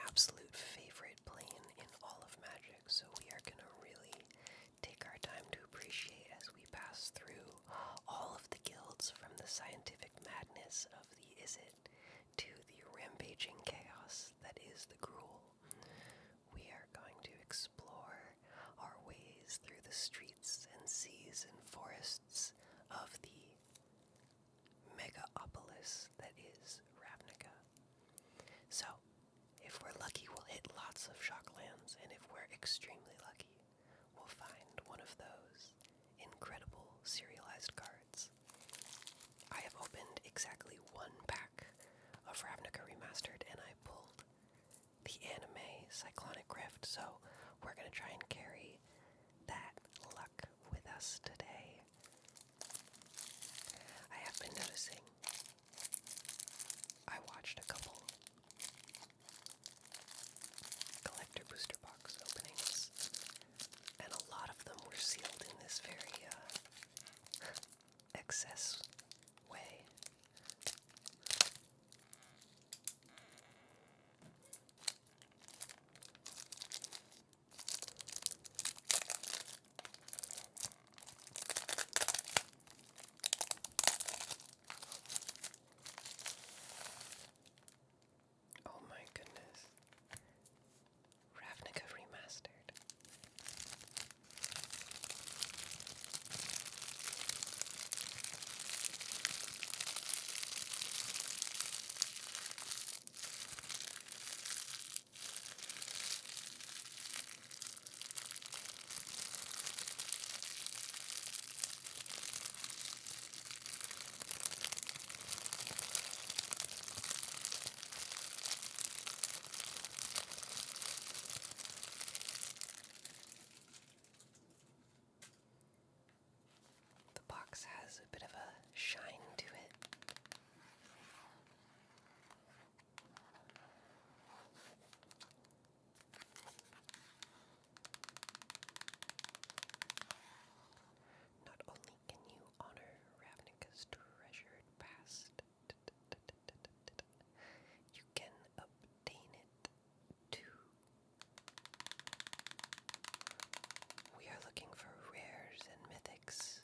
absolute favorite plane in all of Magic, so we are going to really take our time to appreciate as we pass through all of the guilds from the scientific madness of the Izzet to the rampaging chaos that is the Gruul. We are going to explore our ways through the streets and seas and forests of the megaopolis that is Ravnica. So, if we're lucky, we'll hit lots of shocklands, and if we're extremely lucky, we'll find one of those incredible serialized cards. I have opened exactly one pack of Ravnica Remastered, and I pulled the anime Cyclonic Rift, so we're going to try and carry that luck with us today. I have been noticing I watched a couple collector booster box openings, and a lot of them were sealed in this very excess way. Oh my goodness. Ravnica Remastered. The box has a bit of a shine to it. Not only can you honor Ravnica's treasured past, you can obtain it too. We are looking for rares and mythics,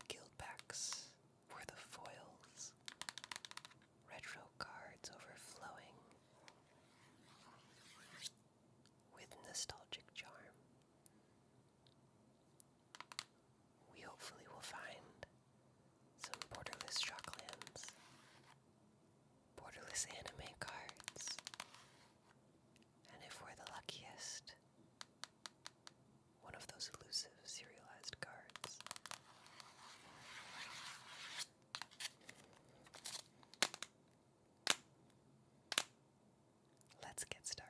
guild packs for the foils, retro cards overflowing with nostalgic charm. We hopefully will find some borderless shocklands, borderless anime cards, and if we're the luckiest, one of those elusive serialized cards. Let's get started.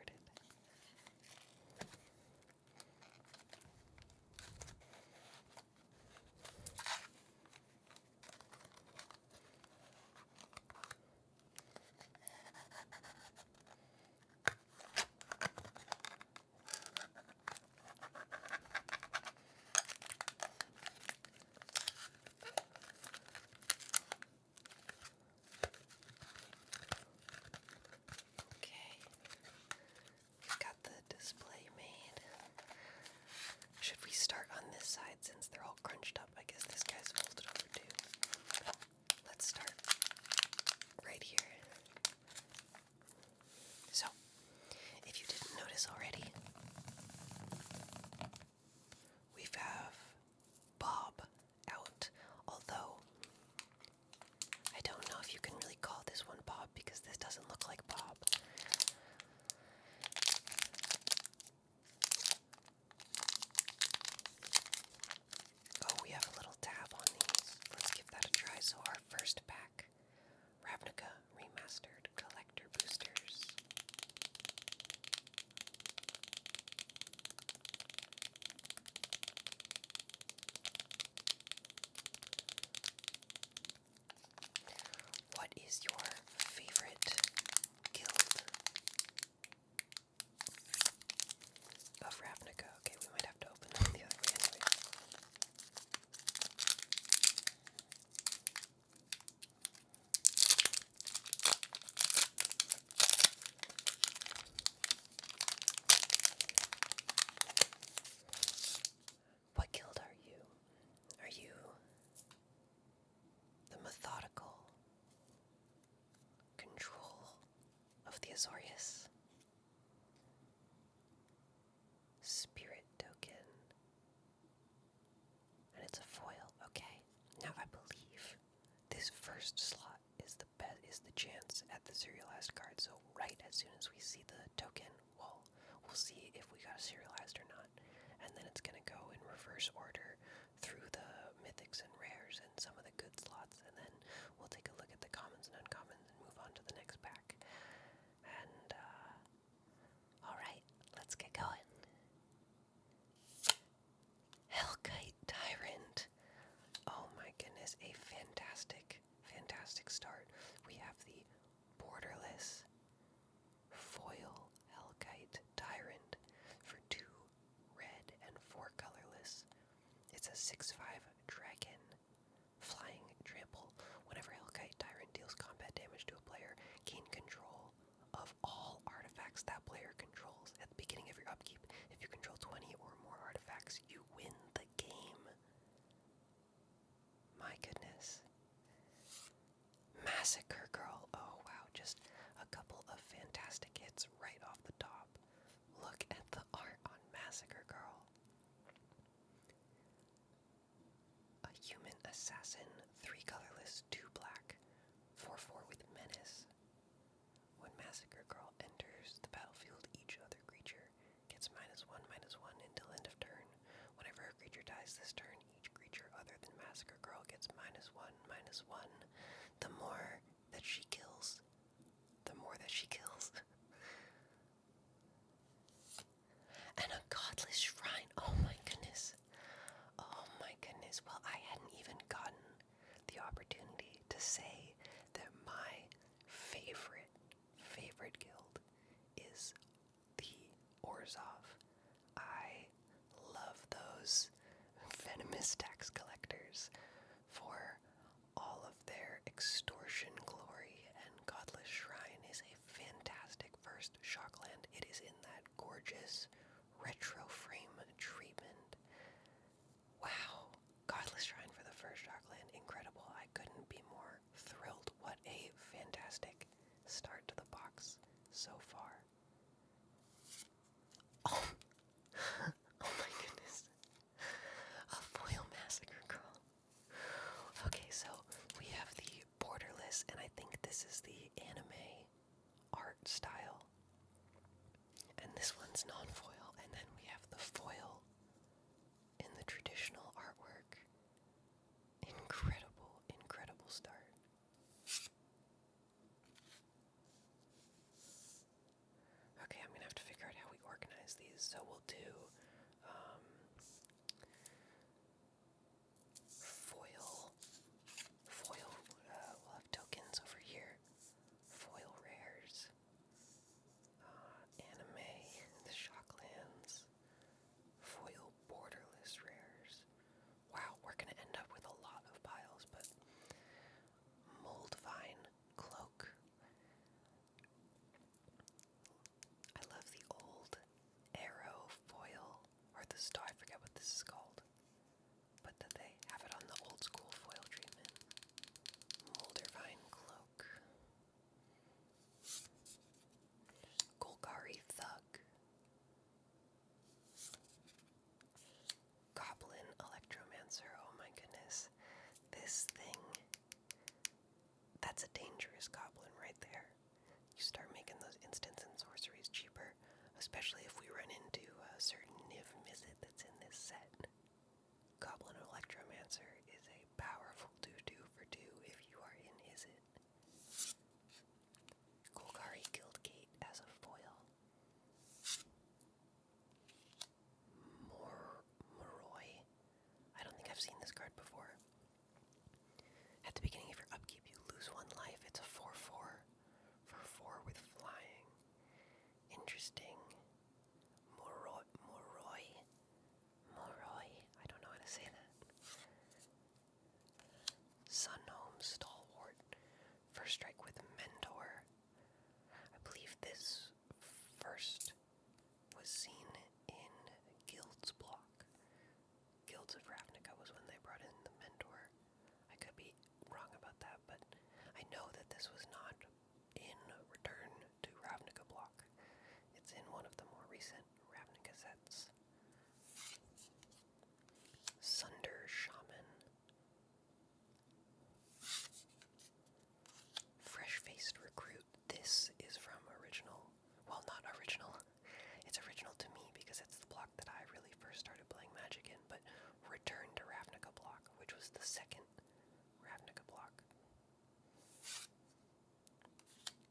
Okay, we've got the display made. Should we start on this side since they're all crunched up? I guess this guy's folded over too. Let's start right here. So, if you didn't notice already, we have Bob out, although I don't know if you can really call this one Bob because this doesn't look like Bob. Oh, we have a little tab on these. Let's give that a try. So our first pack, Ravnica Remastered Collector Boosters. What is your favorite guild of Ravnica? Okay, we might have to open them the other way anyway. Azorius. Spirit token. And it's a foil. Okay. Now I believe this first slot is the chance at the serialized card. So right as soon as we see the token, we'll see if we got a serialized or not. And then it's gonna go in reverse order through the mythics and rares and some of the good slots, and then we'll take a look at the commons and uncommons and move on to the next pack. And alright, let's get going. Hellkite Tyrant. Oh my goodness, a fantastic start. We have the borderless foil Hellkite Tyrant for 2 red and 4 colorless. It's a 6/5 dragon, flying trample. Whenever Hellkite Tyrant deals combat damage to a player, gain control of all artifacts that player controls. At the beginning of your upkeep, if you control 20 or more artifacts, you win the game. My goodness. Massacre Girl. Oh wow, just a couple of fantastic hits right off the top. Look at the art on Massacre Girl. A human assassin, 3 colorless, 2 black, 4/4 with menace. When Massacre Girl enters the battlefield, each other creature gets -1/-1 until end of turn. Whenever a creature dies this turn, each creature other than Massacre Girl gets -1/-1. The more that she kills, the more that she kills. And a godless shrine. Oh my goodness. Oh my goodness. Well, I hadn't even gotten the opportunity to say that my favorite guild is the Orzhov. I love those venomous tax collectors for all of their extortion glory, and Godless Shrine is a fantastic first shockland. It is in that gorgeous retro frame treatment. Wow, Godless Shrine for the first shockland, incredible. I couldn't be more thrilled. What a fantastic start to the box so far. Oh, oh my goodness. A foil Massacre Girl. Okay, so we have the borderless, and I think this is the anime art style. And this one's non-foil, and then we have the foil in the traditional artwork. Incredible start. Okay, I'm gonna have to figure out how we organize these. So we'll do foil, we'll have tokens over here, foil rares, anime, the shocklands, foil borderless rares. Wow, we're gonna end up with a lot of piles, but Moldvine Cloak. I love the old arrow foil, or the star, I forget what this is called, but that they have it on the old school foil treatment. Moldvine Cloak. Golgari Thug. Goblin Electromancer. Oh my goodness. This thing, that's a dangerous goblin right there. You start making those instants and sorceries cheaper, especially if we run into a certain Niv Mizzet that's in this set. Goblin Electromancer is a powerful 2/2 for 2 if you are in Izzet. Golgari Guildgate as a foil. Moroi. I don't think I've seen this card before. At the beginning of your upkeep, you lose 1 life. It's a 4/4 for 4 with flying. Interesting. Moroi. I don't know how to say that. Sunhome Stalwart. First strike with Mentor. I believe this first was seen in Guilds block. Guilds of Ravnica was when they brought in the Mentor. I could be wrong about that, but I know that this was not in Return to Ravnica recent Ravnica sets. Sunder Shaman. Fresh-faced recruit. This is from original. Well, not original. It's original to me because it's the block that I really first started playing Magic in, but Return to Ravnica block, which was the second Ravnica block.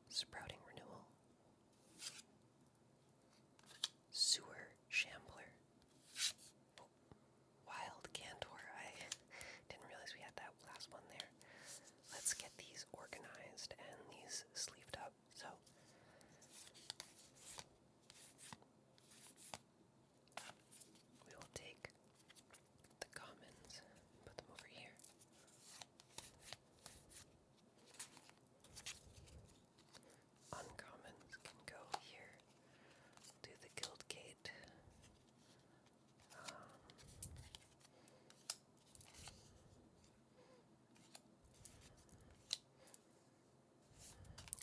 Sprouting Renewal. Sewer Shambler. Wild Cantor. I didn't realize we had that last one there. Let's get these organized and these sleeved up. So we will take the commons, put them over here. Uncommons can go here. Do the guild gate.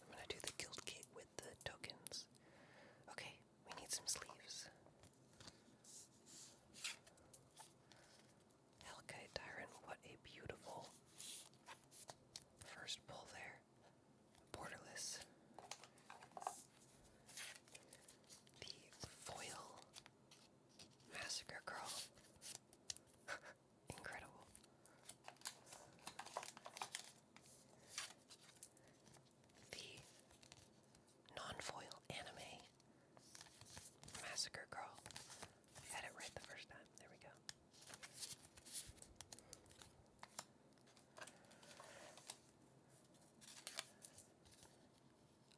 I'm gonna do the guild gate with the tokens. Okay, we need some sleeves. Hellkite Tyrant, what a beautiful first pull there. Borderless. The foil Massacre Girl. Incredible. The non-foil anime Massacre Girl. I had it right the first time. There we go.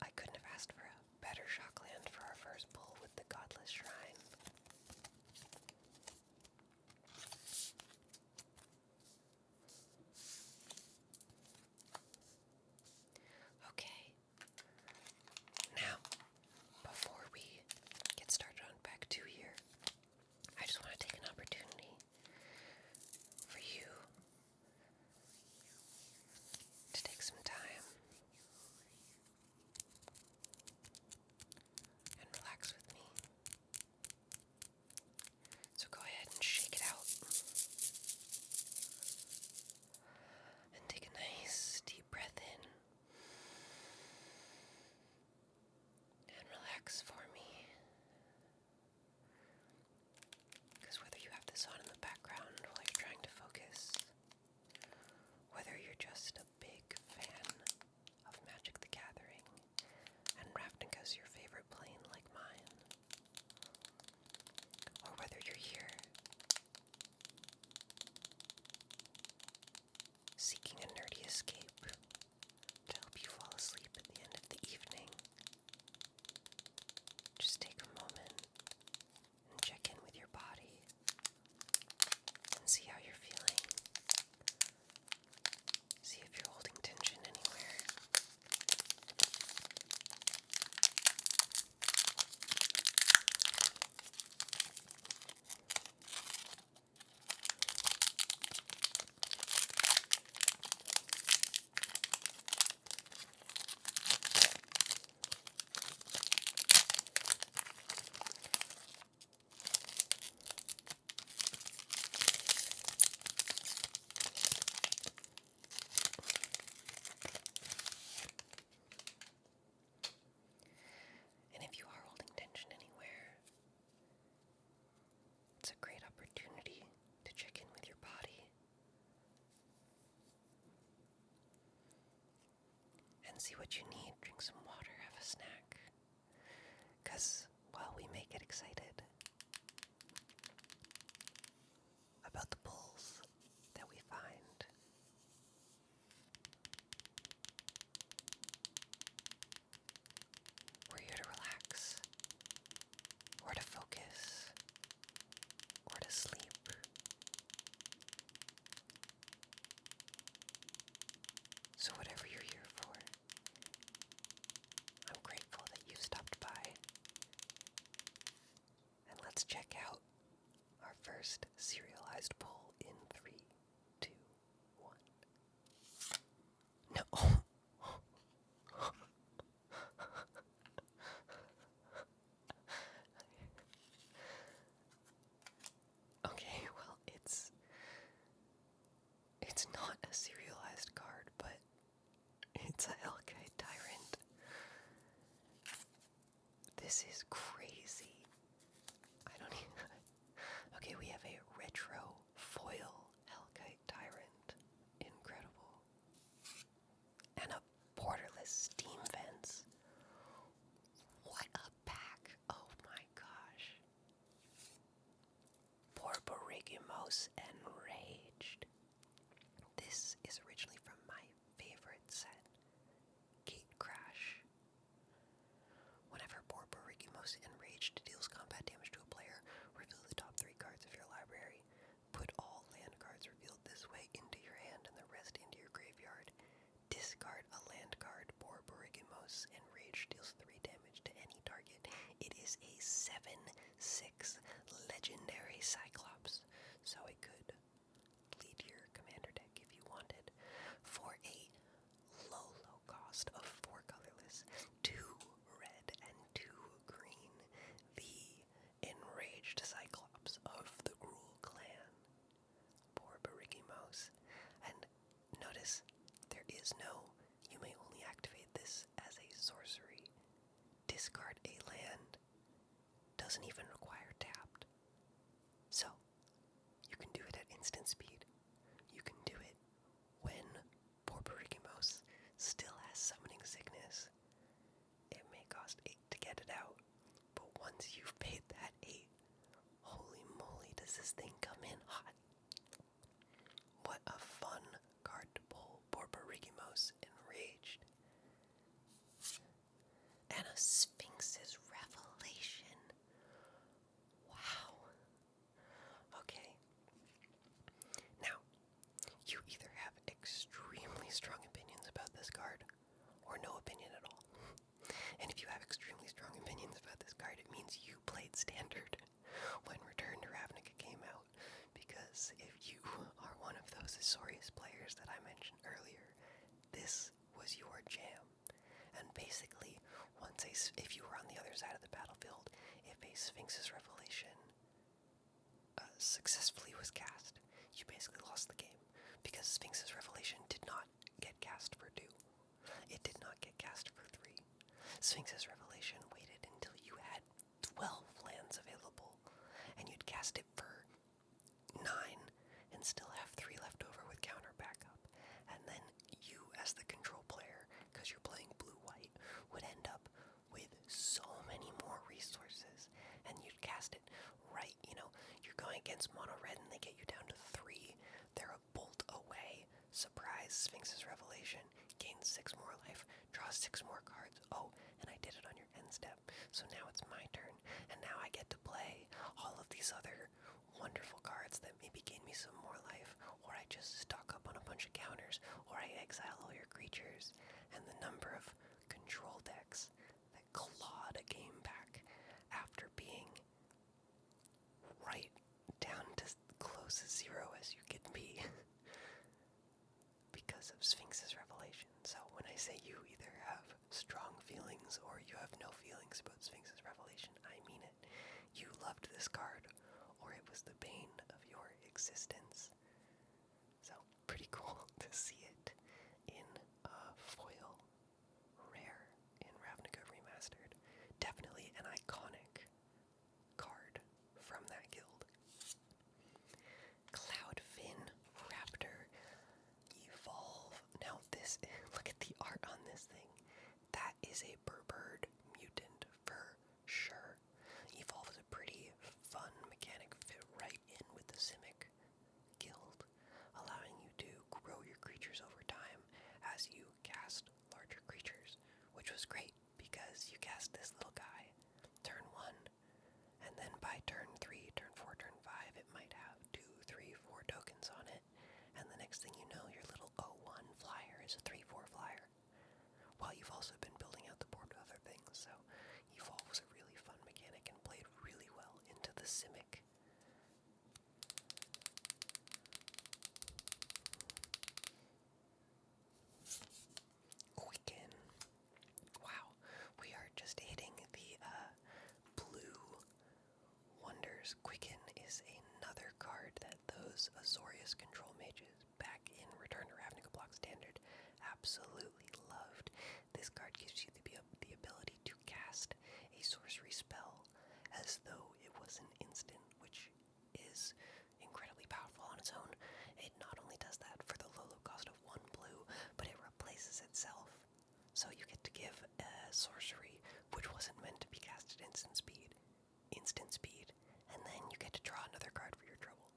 I couldn't have asked for a better shockland for our first pull with the Godless Shrine. Okay. Now, before we get started on pack 2 here, I just want to take an opportunity for you to take some time and relax with me. So go ahead and shake it out and take a nice deep breath in and relax for me. Because whether you have this on in the background while you're trying to focus, whether you're just a big fan of Magic the Gathering and Ravnica's your favorite plane like mine, or whether you're here seeking a nerdy escape to help you fall asleep at the end of the evening, just take a moment and check in with your body and see how you're feeling. See if you're holding tension anywhere. And if you are holding tension anywhere, it's a great opportunity to check in with your body and see what you need. Drink some water, have a snack. Because while we may get excited about the pulls that we find, we're here to relax, or to focus, or to sleep. So whatever you're here for, I'm grateful that you stopped by. And let's check out our first serialized pull in 3, 2, 1. No. This is crazy. I don't even... Okay, we have a retro foil Hellkite Tyrant. Incredible. And a borderless steam fence. What a pack. Oh my gosh. Borborygmos Enraged. This is originally from my favorite set, Gate Crash. Whenever Borborygmos Enraged deals combat damage to a player, reveal the top 3 cards of your library. Put all land cards revealed this way into your hand and the rest into your graveyard. Discard a land card. Borborygmos Enraged deals 3 damage to any target. It is a 7/6 legendary Cyclops, so it could lead your commander deck if you wanted. For a low cost of 4 colorless, 2 red and 2 green, the Enraged Cyclops of the Gruul clan, Borborygmos. And notice, there is no, you may only activate this as a sorcery. Discard a land. Doesn't even require tapped. So, you can do it at instant speed. You can do it when Borborygmos still has summoning sickness. It may cost 8 to get it out, but once you've paid that 8, holy moly, does this thing come in hot. What a fun card to pull. Borborygmos Enraged. And a Sphinx's Revelation. Wow. Okay. Now, you either have extremely strong opinions about this card, or no opinion at all. And if you have extremely strong opinions about this card, it means you played Standard when Return to Ravnica came out. Because if you are one of those Azorius players that I mentioned earlier, this was your jam. And basically, if you were on the other side of the battlefield, if a Sphinx's Revelation successfully was cast, you basically lost the game. Because Sphinx's Revelation did not get cast for 2. It did not get cast for 3. Sphinx's Revelation waited until you had 12 lands available, and you'd cast it for 9 and still have 3 left over with counter backup. And then you, as the control player, because you're playing blue-white, would end up with so many more resources, and you'd cast it right, you're going against mono red and they get you down to 3. They're a bolt away. Surprise, Sphinx's Revelation. Gain 6 more life, draw 6 more cards. Oh, and I did it on your end step. So now it's my turn, and now I get to play all of these other wonderful cards that maybe gain me some more life, or I just stock up on a bunch of counters, or I exile all your creatures. And the number of control decks that clawed a game back after being right down to close as 0 as you can be because of Sphinx's Revelation. So when I say you either have strong feelings or you have no feelings about Sphinx's Revelation, I mean it. You loved this card, or it was the bane of your existence. So pretty cool to see it in foil rare in Ravnica Remastered. Definitely an iconic card from that guild. Cloudfin Raptor Evolve. Now this, look at the art on this thing. That is a Burbird mutant for sure. Evolve is a pretty fun mechanic, fit right in with the Simic guild, allowing you to grow your creatures over time as you cast larger creatures, which was great because you cast this little guy turn 1, and then by turn 3, turn 4, turn 5, it might have 2, 3, 4 tokens on it, and the next thing you know, your little 0/1 flyer is a 3/4 flyer. While you've also been building out the board with other things, so Evolve was a really fun mechanic and played really well into the Simic. Quicken. Wow, we are just hitting the blue wonders. Quicken is another card that those Azorius control mages back in Return to Ravnica Block Standard absolutely loved. This card gives you the ability to cast a sorcery spell as though it was an instant, which is incredibly powerful on its own. It not only does that for the low cost of 1 blue, but it replaces itself. So you get to give a sorcery which wasn't meant to be cast at instant speed, and then you get to draw another card for your trouble.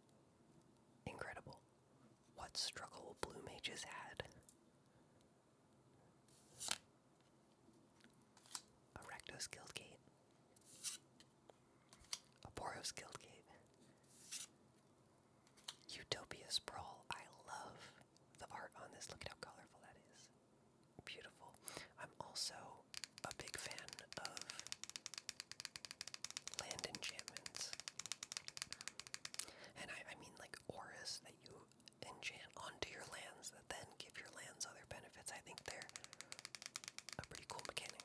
Incredible. What struggle blue mages had. A Rakdos Guildgate. A Boros Guildgate. Utopia Sprawl. I love the art on this. Look at how colorful that is. Beautiful. I'm also a big fan of land enchantments. And I mean like auras that you enchant onto your lands that then give your lands other benefits. I think they're a pretty cool mechanic.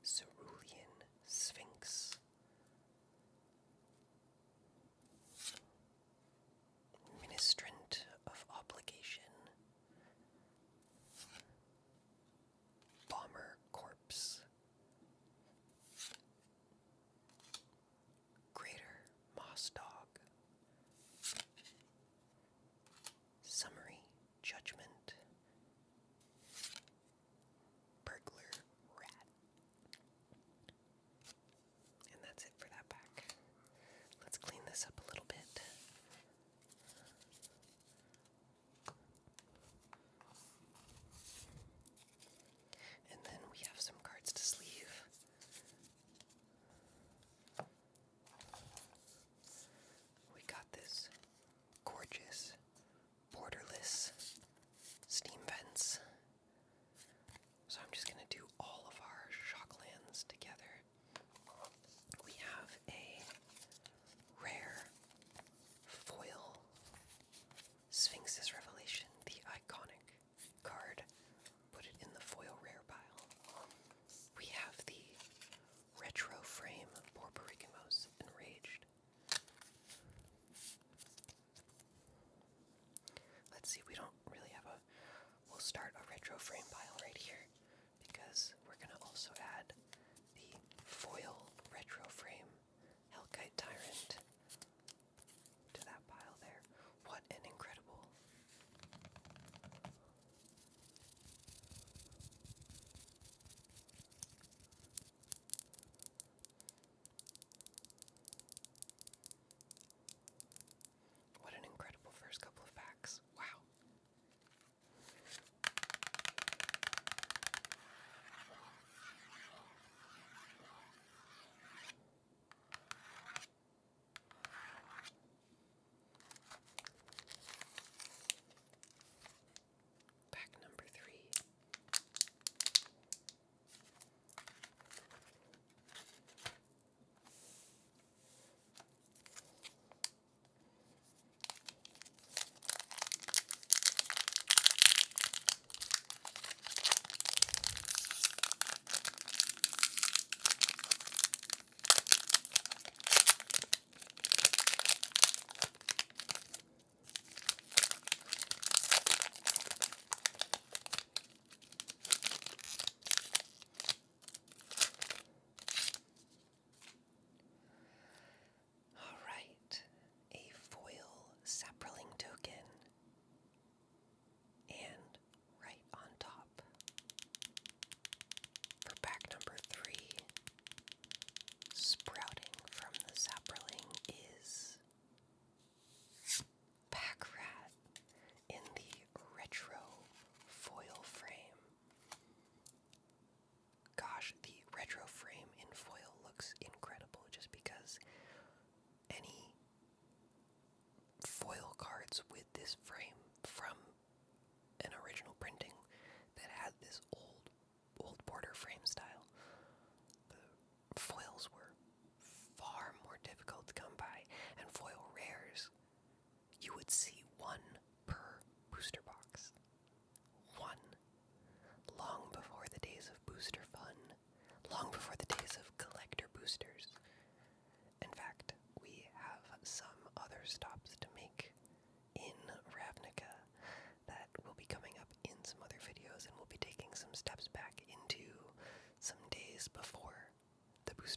Cerulean Sphinx. Ministrant of Obligation. Bomber Corpse. Greater Moss Dog. Summary Judgment. Burglar Rat. And that's it for that pack. Let's clean this up a little bit. And then we have some cards to sleeve.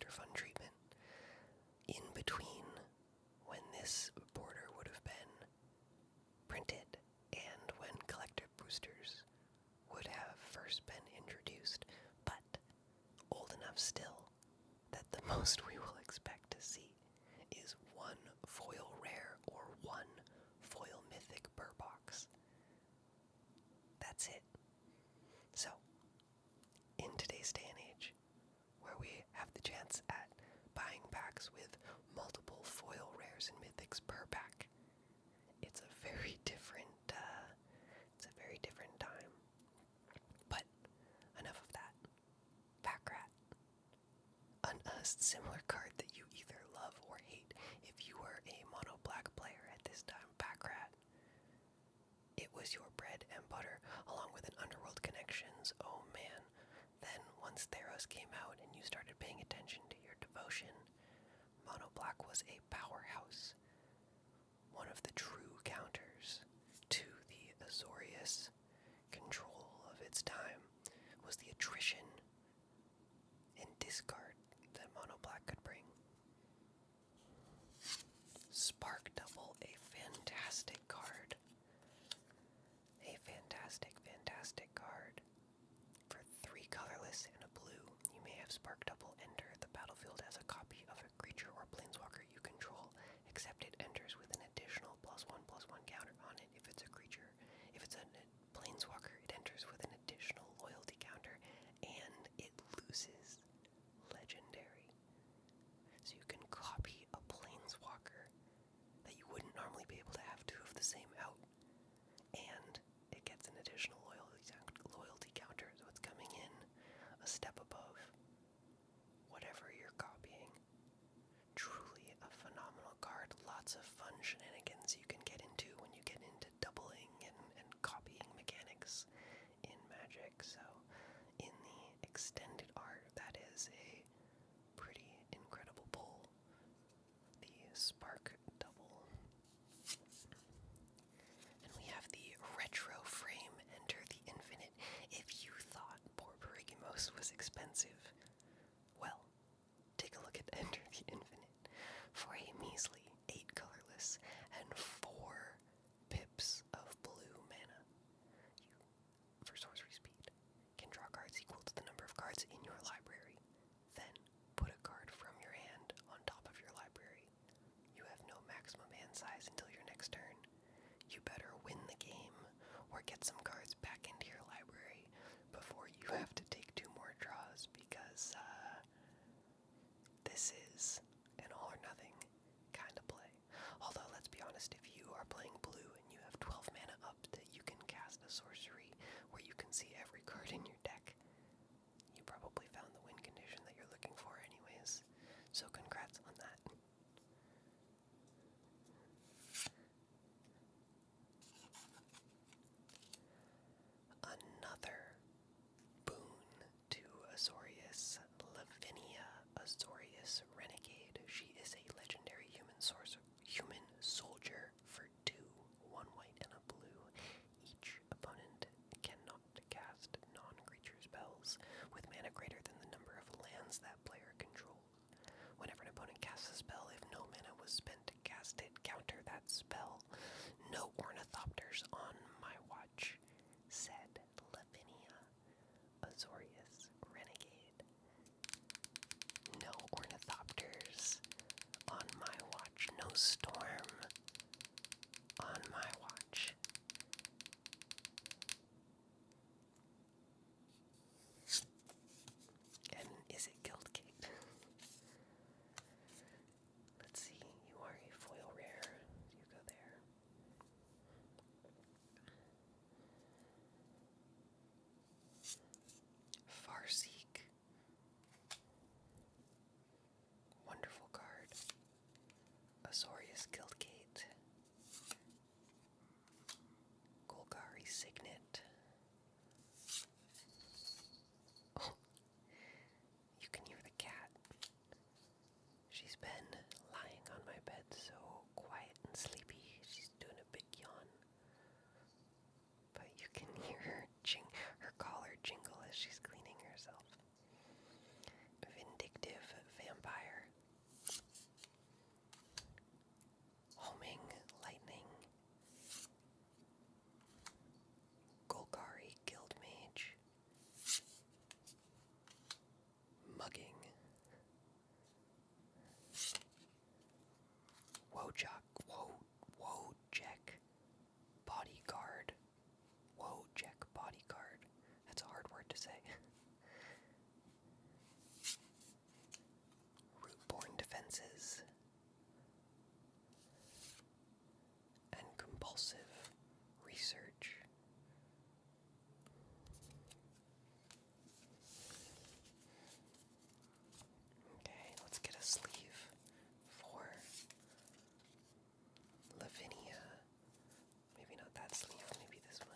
booster fund treatment in between when this border would have been printed and when collector boosters would have first been introduced, but old enough still that the most we will expect to see is one foil rare or one foil mythic per box. That's it. So, in today's day and age, where we have the chance at buying packs with multiple foil rares and mythics per pack, it's a very different time. But enough of that. Pack Rat. A similar card that you either love or hate. If you were a mono black player at this time, Pack Rat, it was your bread and butter, along with an Underworld Connections. Oh man. Then once Theros came out and you started paying attention to your devotion, mono black was a powerhouse. One of the true counters to the Azorius control of its time was the attrition and discard that mono black could bring. Spark Double, a fantastic card. A fantastic card. For 3 colorless and a blue, you may have Spark Double enter the battlefield as a copy of a creature or planeswalker you control, except it enters with an additional +1/+1 counter on it if it's a creature. If it's a planeswalker, it enters with an additional loyalty counter, and it loses legendary. So you can copy a planeswalker that you wouldn't normally be able to have 2 of the same out, and it gets an additional loyalty counter, so it's coming in a step above whatever you're copying. Truly a phenomenal card. Lots of fun shenanigans you can get into when you get into doubling and copying mechanics in Magic. So in the extended art, that is a pretty incredible pull. The Spark Double. And we have the Retro Frame Enter the Infinite. If you thought Borborygmos was expensive, well, take a look at Enter the Infinite. For a measly 8 colorless and 4 pips of blue mana, you, for sorcery speed, can draw cards equal to the number of cards in your library. Then put a card from your hand on top of your library. You have no maximum hand size until your next turn. You better win the game or get some cards back into your library before you have to take 2 more draws, because this is an all or nothing kind of play. Although, let's be honest, if you are playing blue and you have 12 mana up that you can cast a sorcery where you can see every card in your deck, you probably found the win condition that you're looking for anyways. So congrats on that. Another boon to Azorius, Ravnica Renegade. She is a legendary human soldier for 2, 1 white and a blue. Each opponent cannot cast non-creature spells with mana greater than the number of lands that player controls. Whenever an opponent casts a spell, if no mana was spent to cast it, counter that spell. No ornithopters on my watch, said Ravnica Azorius Renegade. No ornithopters on my watch. No storm on my watch. And is it Guildgate? Let's see, you are Wojek Bodyguard. Wojek Bodyguard. That's a hard word to say. Rootborne defenses. And compulsive research. Okay, let's get a sleeve for Lavinia. Maybe not that sleeve, maybe this one.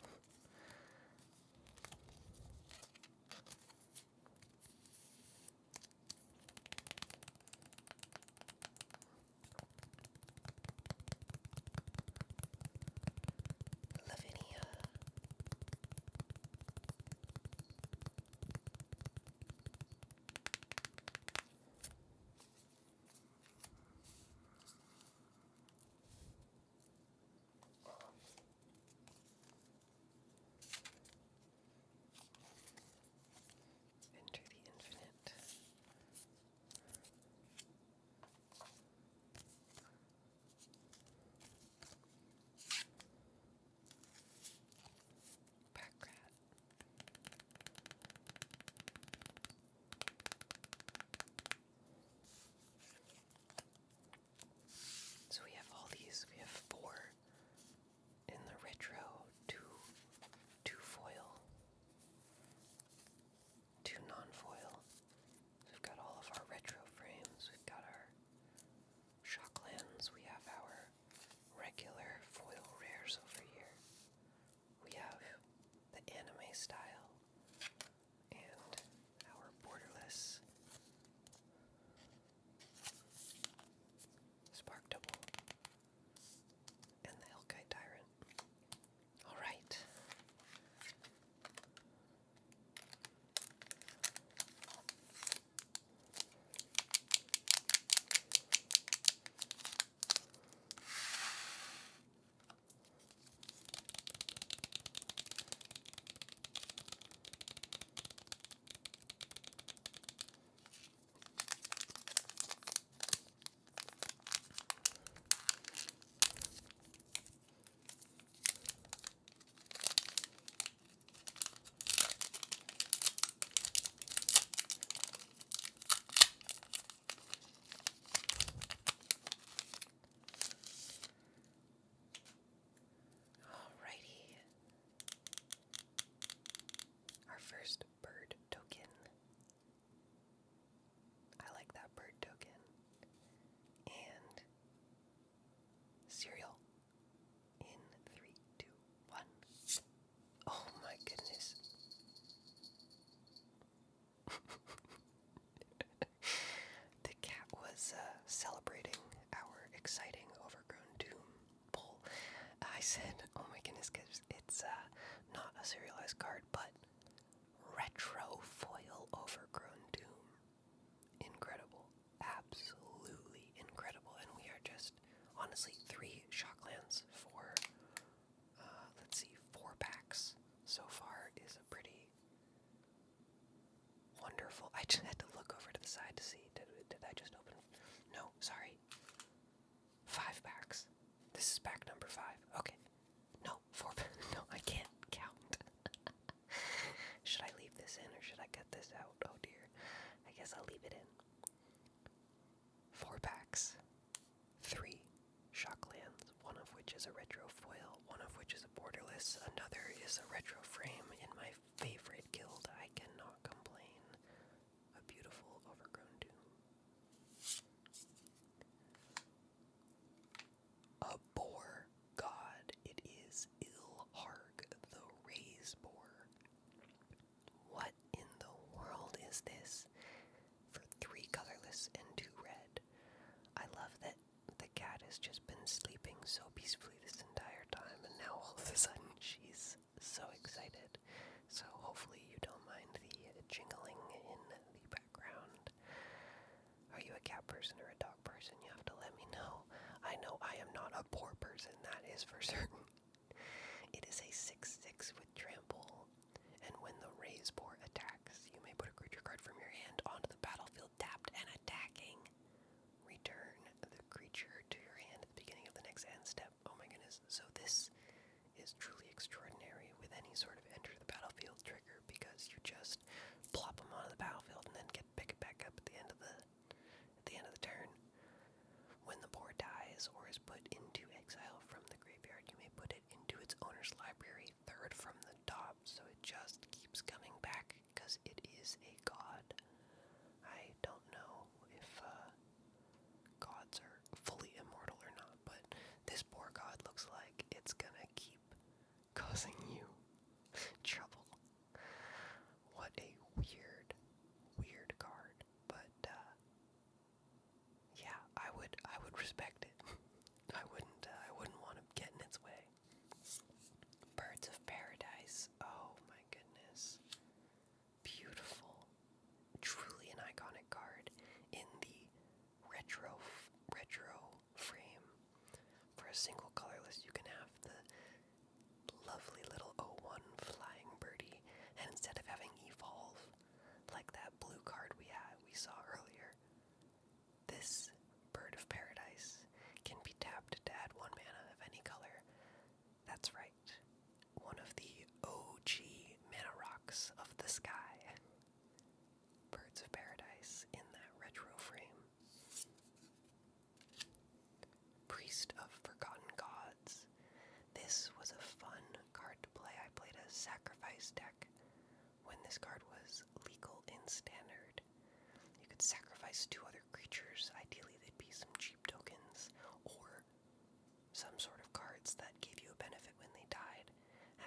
Lavinia. Enter the infinite. Packrat. So we have all these. We have 4 in the retro, 2 foil, 2 non-foil. So we've got all of our retro frames. We've got our shocklands. We have our regular foil rares over here. We have the anime style and our borderless Spark Double and the Hellkite Tyrant. All right. Alrighty. Our first bird token. I like that bird token. And cereal. In 3, 2, 1. Oh my goodness. The cat was celebrating our exciting Overgrown Doom pull. I said, oh my goodness, because it's not a serialized card, but retro foil Overgrown Doom. Incredible. Absolutely incredible. And we are just, honestly, 3 shocklands for, let's see, 4 packs so far is a pretty wonderful. I just had to look over to the side to see. Did I just open? No, sorry. 5 packs. This is pack number 5. Okay. No, 4 packs. No, I can't count. Should I leave this in or should I cut this out? Oh dear. I guess I'll leave it in. 4 packs. 3 shocklands, one of which is a retro foil, one of which is a borderless, another is a retro frame in my favorite guild. I cannot complain. A beautiful Overgrown Doom. A boar god. It is Ilharg, the Raise Boar. What in the world is this? For 3 colorless and 2 red. I love that the cat has just been sleeping so peacefully this entire time, and now all of a sudden she's so excited. So hopefully you don't mind the jingling in the background. Are you a cat person or a dog person? You have to let me know. I know I am not a poor person, that is for certain. It is a 6/6 with trample, and when the Raise Boar attacks, you may put a creature card from your hand onto the battlefield tapped and attacking. Return the creature to your hand at the beginning because it is a god. I don't know if gods are fully immortal or not, but this poor god looks like it's gonna keep causing you trouble. What a weird card, but yeah, I would respect it. I wouldn't want to get in its way. Birds of Paradise. Oh my goodness. Beautiful. Truly an iconic card in the retro frame. For a single colorless, you can have the lovely little 01 flying birdie, and instead of having evolve like that blue card we saw earlier, this Bird of Paradise can be tapped to add 1 mana of any color. That's right, one of the OG mana rocks of the sky. Birds of Paradise in that retro frame. Priest of Forgotten Gods. This was a fun card to play. I played a sacrifice deck when this card was legal in Standard. You could sacrifice 2 other creatures. Ideally they'd be some cheap tokens or some sort of cards that gave you a benefit when they died.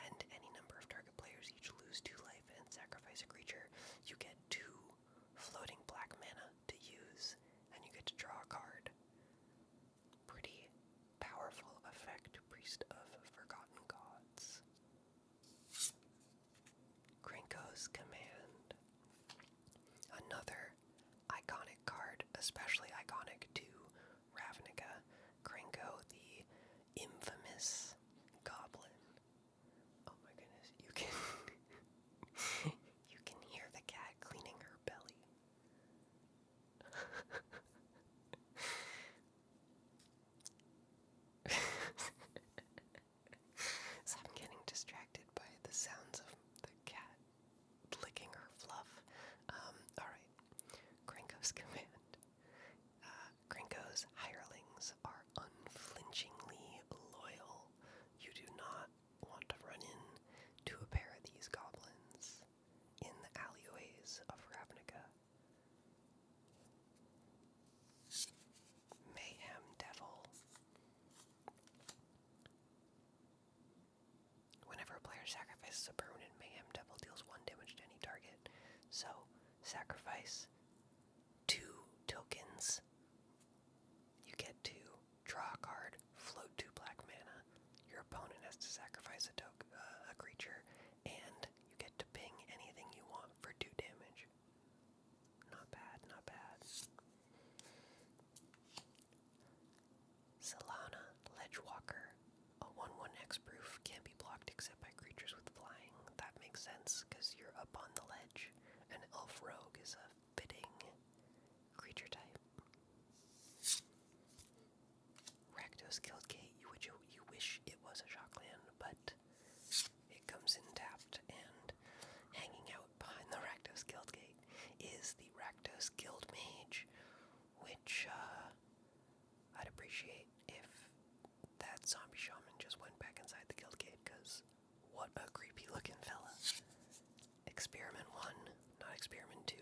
And any number of target players each lose 2 life and sacrifice a creature. You get 2 floating black mana to use, and you get to draw a card. Pretty powerful effect, Priest of Forgotten Gods. Krenko's Command. Another iconic card, especially iconic to Ravnica. Krenko, the infamous goblin. Oh my goodness, you can you can hear the cat cleaning her belly. So I'm getting distracted by the sounds of the cat licking her fluff. Alright. Krenko's Command. Krenko's hirelings are unflinchingly loyal. You do not want to run into a pair of these goblins in the alleyways of Ravnica. Mayhem Devil. Whenever a player sacrifices a permanent, Mayhem Devil deals 1 damage to any target. So, sacrifice 2 tokens. You get to draw a card, float 2 black mana. Your opponent has to sacrifice a creature, and you get to ping anything you want for 2 damage. Not bad, not bad. Solana Ledgewalker. A 1/1 hexproof can't be blocked except by creatures with flying. That makes sense, because you're up on the ledge. An elf rogue is a fitting creature type. Rakdos Guildgate, you wish it was a shockland, but it comes in tapped, and hanging out behind the Rakdos Guildgate is the Rakdos Guild Mage, which I'd appreciate if that zombie shaman just went back inside the Guildgate, because what a creepy looking fella. Experiment 1, not Experiment 2.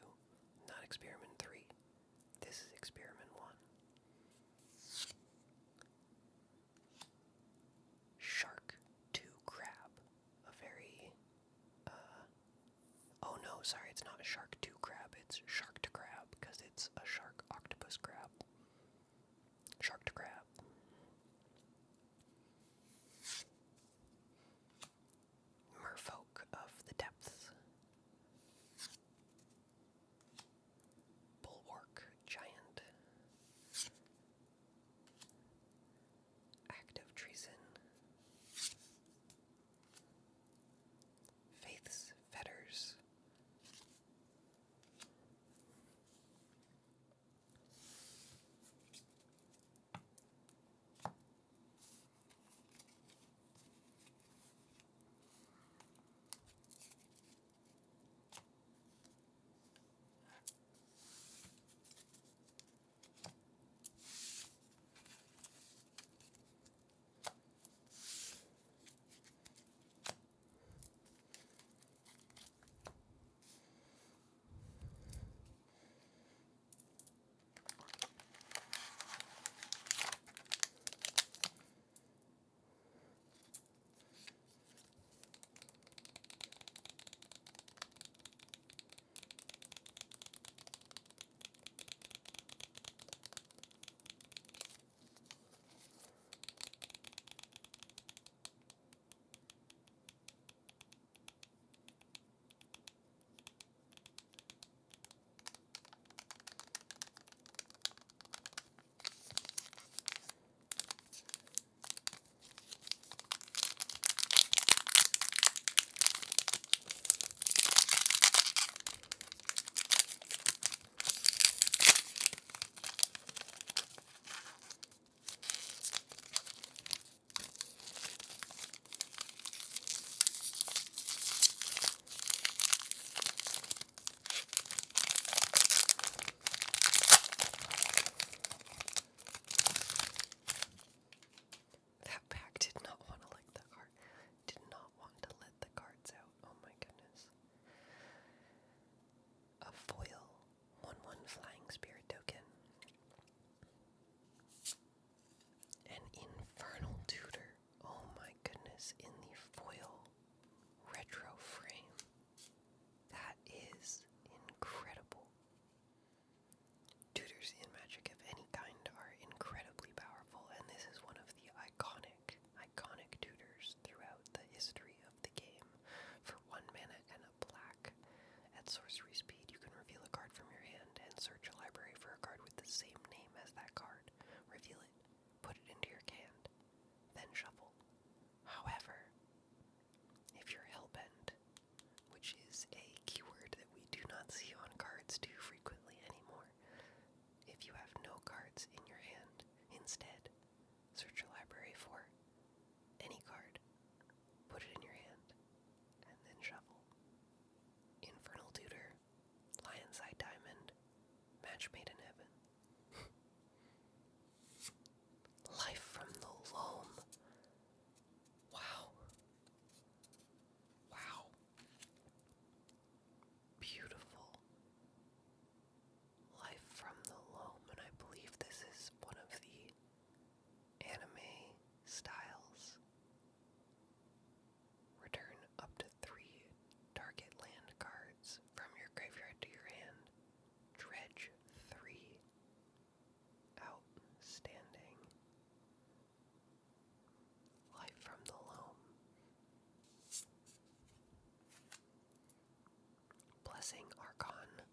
Blessing, Archon.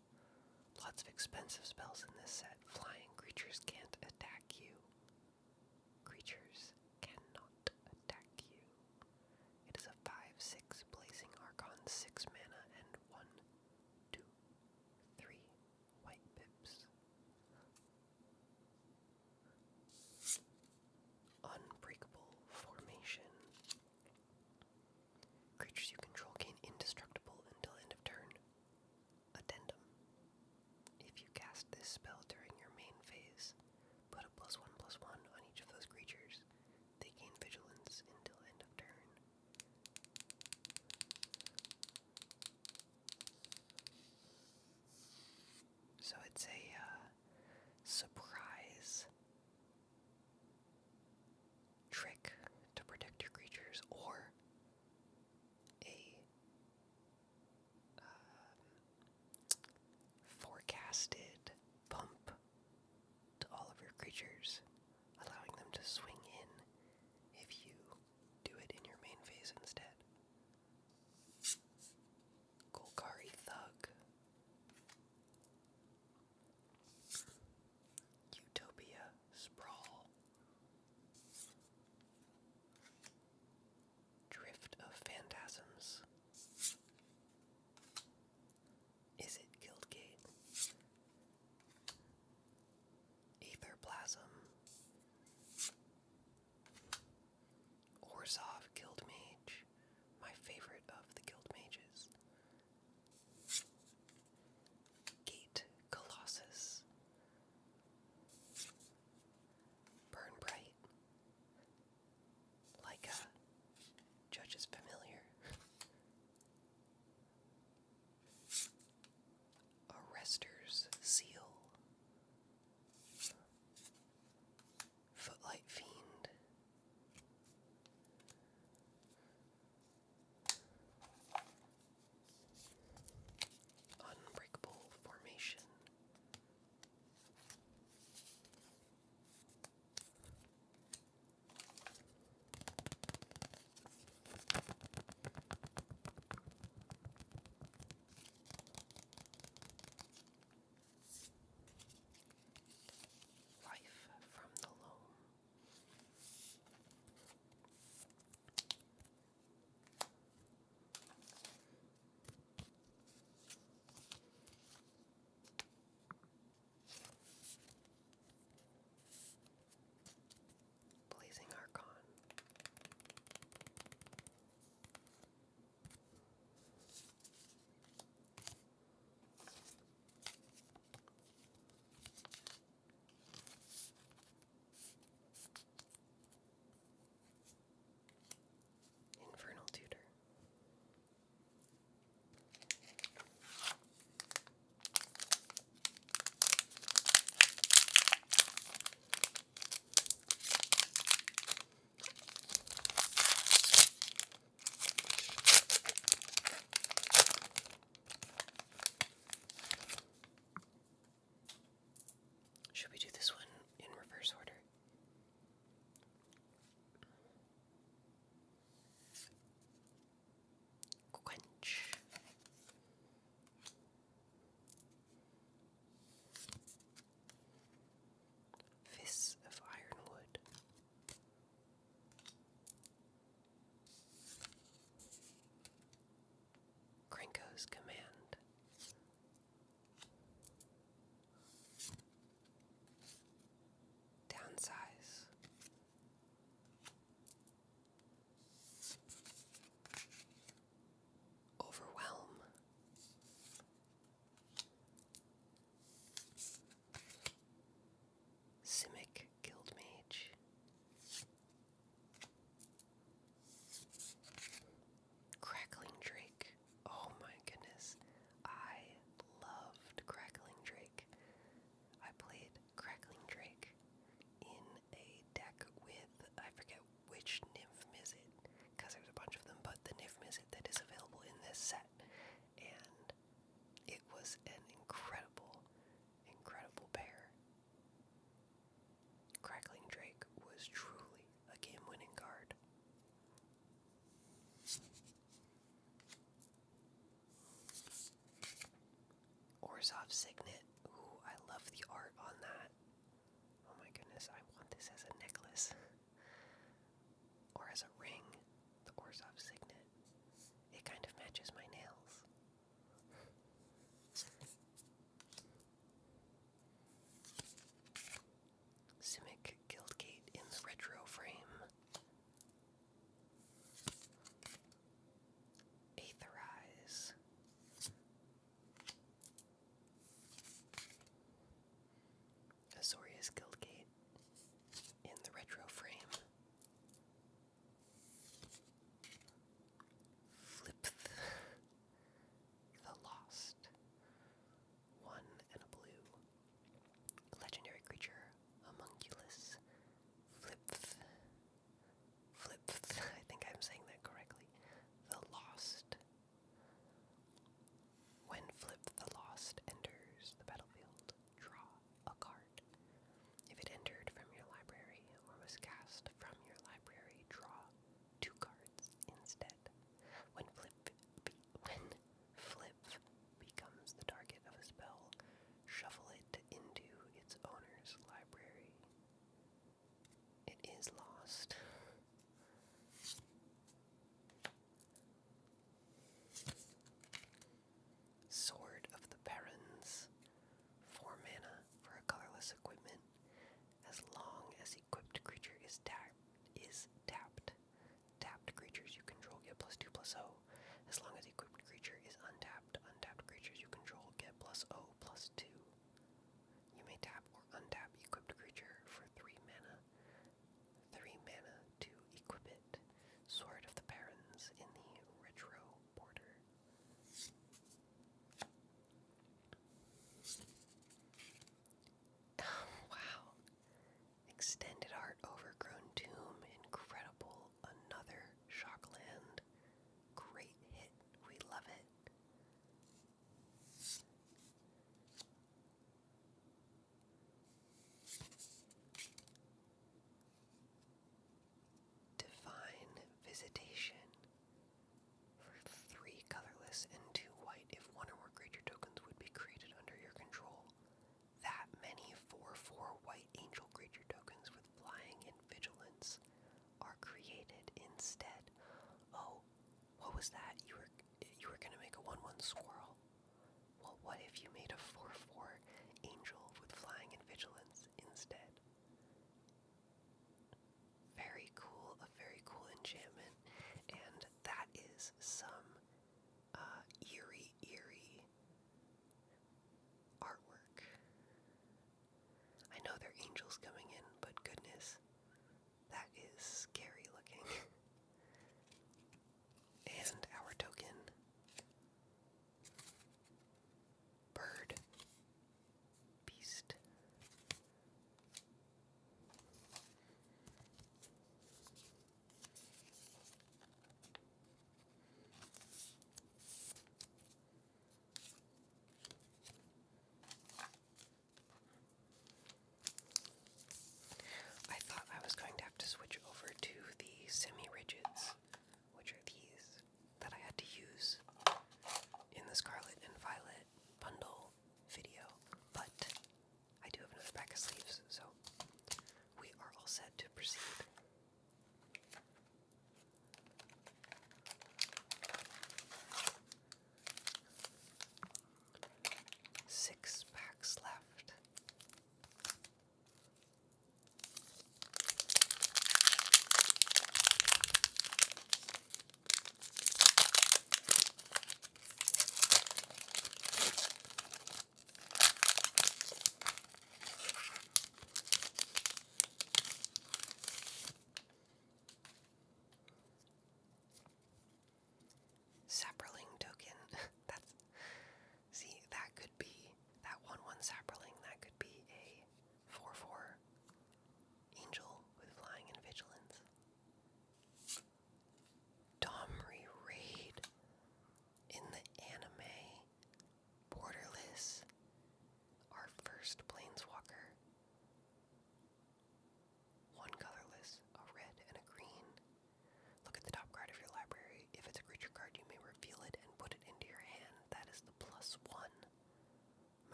Lots of expensive spells in this set. Flying creatures can't attack you. Creatures cannot attack you. It is a 5/6 Blazing Archon, 6 mana, and 1, 2, 3 white pips. Unbreakable Formation. Creatures you control gain indestructible until end of turn. Addendum. If you cast this spell during your main phase, Orzhov Signet. Ooh, I love the art on that. Oh my goodness, I want this as a necklace. Or as a ring. The Orzhov Signet. It kind of matches my nails. Simic Guildgate in the retro frame. Aetherize. Azorius Guildgate in the retro frame. Flipth. The Lost. 1 and a blue. Legendary creature, Homunculus. Flipth. Flipth. I think I'm saying that correctly. The Lost. When Flip the Lost enters the battlefield, draw a card. If it entered from your library or was cast from your library, draw 2 cards instead. When Flip becomes the target of a spell, shuffle it into its owner's library. It is lost. Sword of the Barons. 4 mana for a colorless equipment. As long as equipped creature is tapped. Tapped creatures you control get +2/+0. As long as equipped creature is untapped, untapped creatures you control get +0/+2. You may tap or untap equipped creature for 3 mana. 3 mana to equip it. Sword of the Barons in the retro border. Wow. Extended art, Overgrown Tomb, incredible. Another Shockland. Great hit. We love it. Divine Visitation. For 3 colorless and 2 white, if 1 or more creature tokens would be created under your control, that many 4/4 white angel creature tokens with flying and vigilance are created instead. Oh, what was that? You were gonna make a 1/1 squirrel. Well, what if you made a 4/4 angel with flying and vigilance instead? Very cool, a very cool enchantment, and that is some eerie artwork. I know there are angels coming in, but goodness, that is scary looking. And our token, Bird Beast.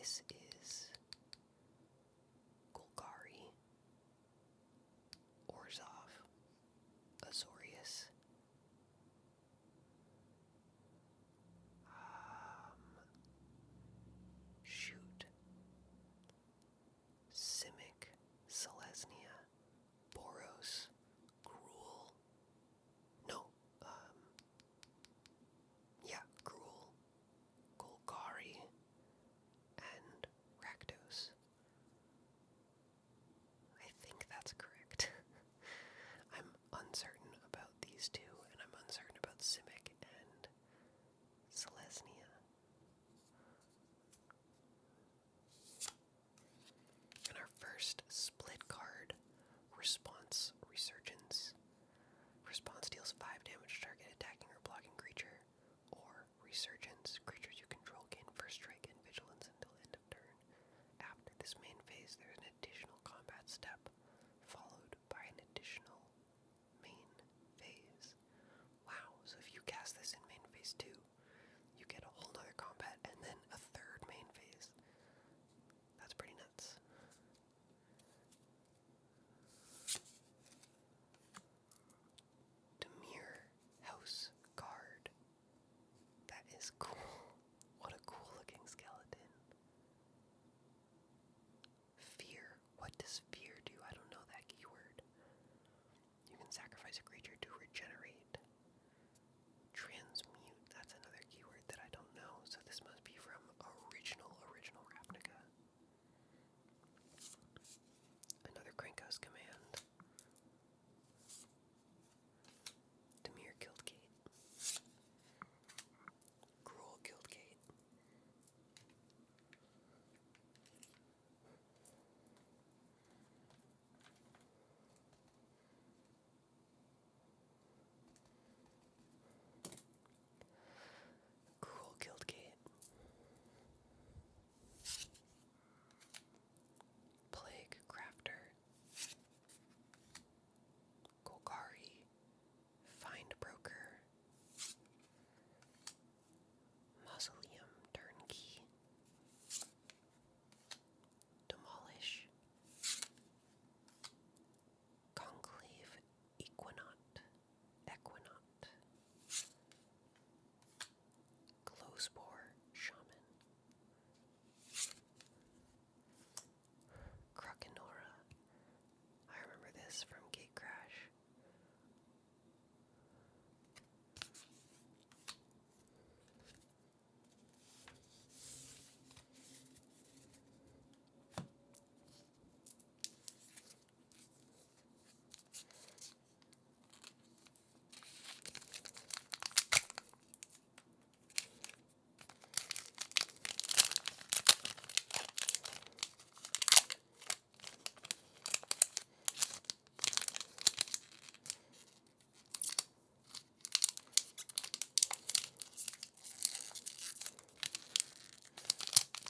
This is Golgari, Orzhov, Azorius. Shoot. Simic, Selesnya, Boros, Gruul. No, yeah, Gruul, Golgari, and Rakdos. I think that's correct. I'm uncertain about these two, and I'm uncertain about Simic and Selesnya. And our first split card, Response Resurgence. Response deals 5 damage to target attacking or blocking creature. Or Resurgence, creatures you control gain first strike and vigilance until end of turn. After this main phase, there is an additional combat step, followed by an additional main phase. Wow, so if you cast this in main phase 2, you get a whole nother combat and then a third main phase. That's pretty nuts. Dimir House Guard. That is cool. What a cool looking skeleton. Fear. What does fear do? I don't know that keyword. You can sacrifice a creature to regenerate. Transmute. That's another keyword that I don't know. So this must be from original Ravnica. Another Crankhouse command. Dimir Guildgate. Gruul Guildgate. Gruul Guildgate. Plague Crafter. Golgari. Find Broker. Mausoleum Turnkey. Demolish. Conclave Equinaut. Glowspore Shaman. Crokinora. I remember this from Gate Crash.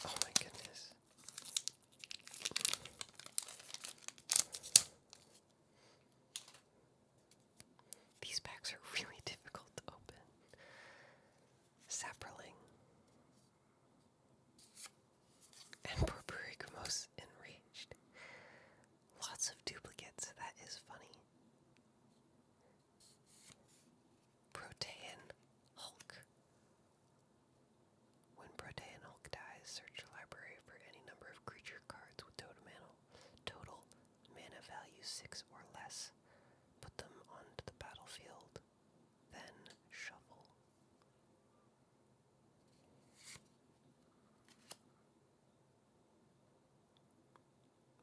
Oh my goodness. These packs are really difficult to open. Saproling. And Borborygmos Enraged. Lots of duplicates, that is funny. Protean Hulk. When Protean Hulk dies, search your library for any number of creature cards with total mana value 6 or less. Put them onto the battlefield, then shuffle.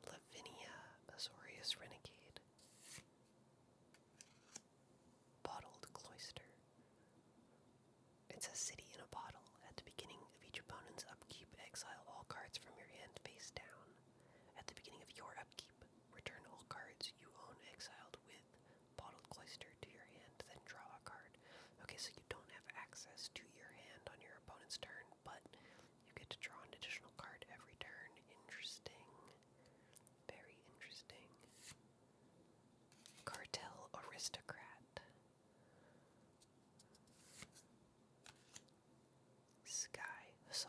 Lavinia Azorius Renegade. Bottled Cloister. It's a city in a bottle. At the beginning of each opponent's upkeep, exile all cards from your hand face down. At the beginning of your upkeep, return all cards you own exiled with Bottled Cloister to your hand, then draw a card. Okay, so you don't have access to your hand on your opponent's turn, but you get to draw an additional card every turn. Interesting. Very interesting. Cartel Aristocrat. Sky Hussar.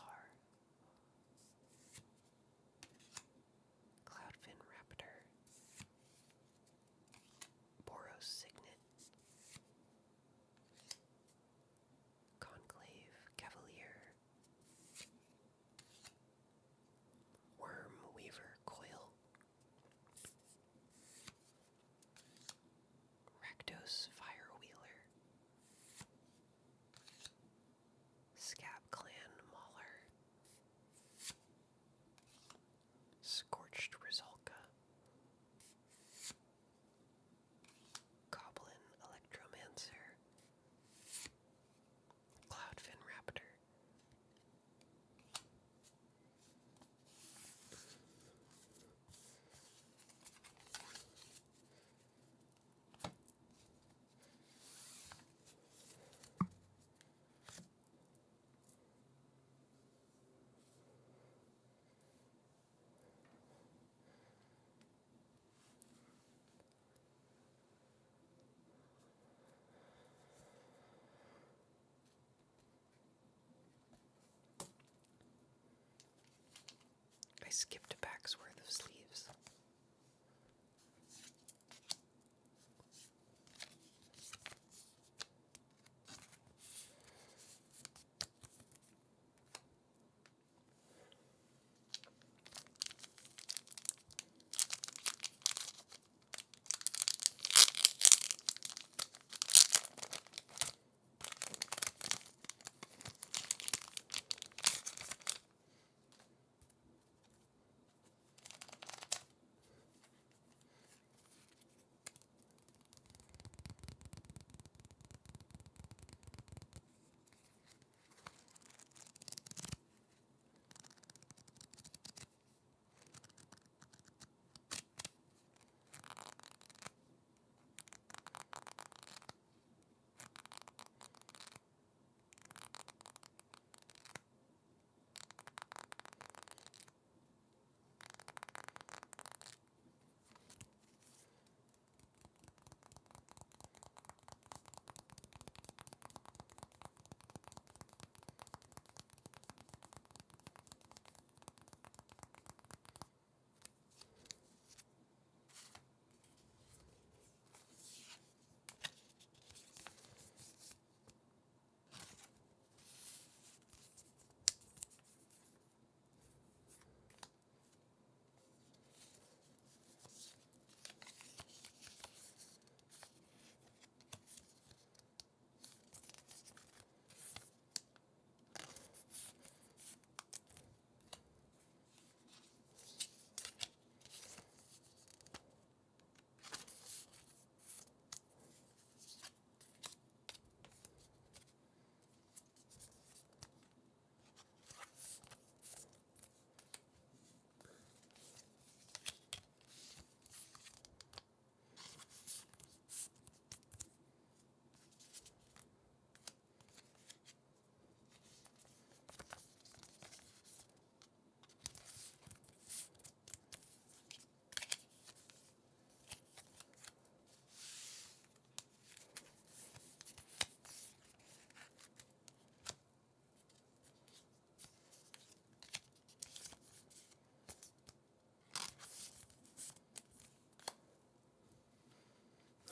skipped a pack's worth of sleeves.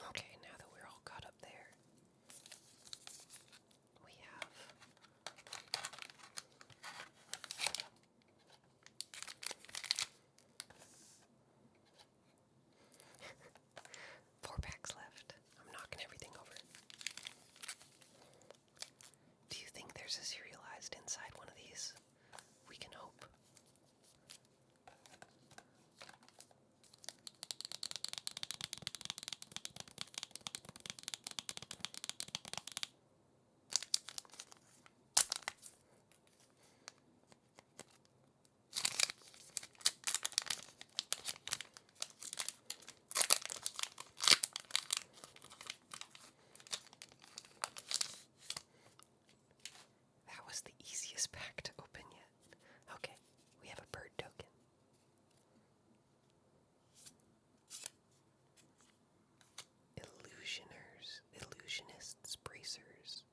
Okay, now that we're all caught up there, we have 4 packs left. I'm knocking everything over. Do you think there's a serialized inside one of these? We can hope. That was the easiest pack to open yet. Okay, we have a bird token. Illusionists, Bracers.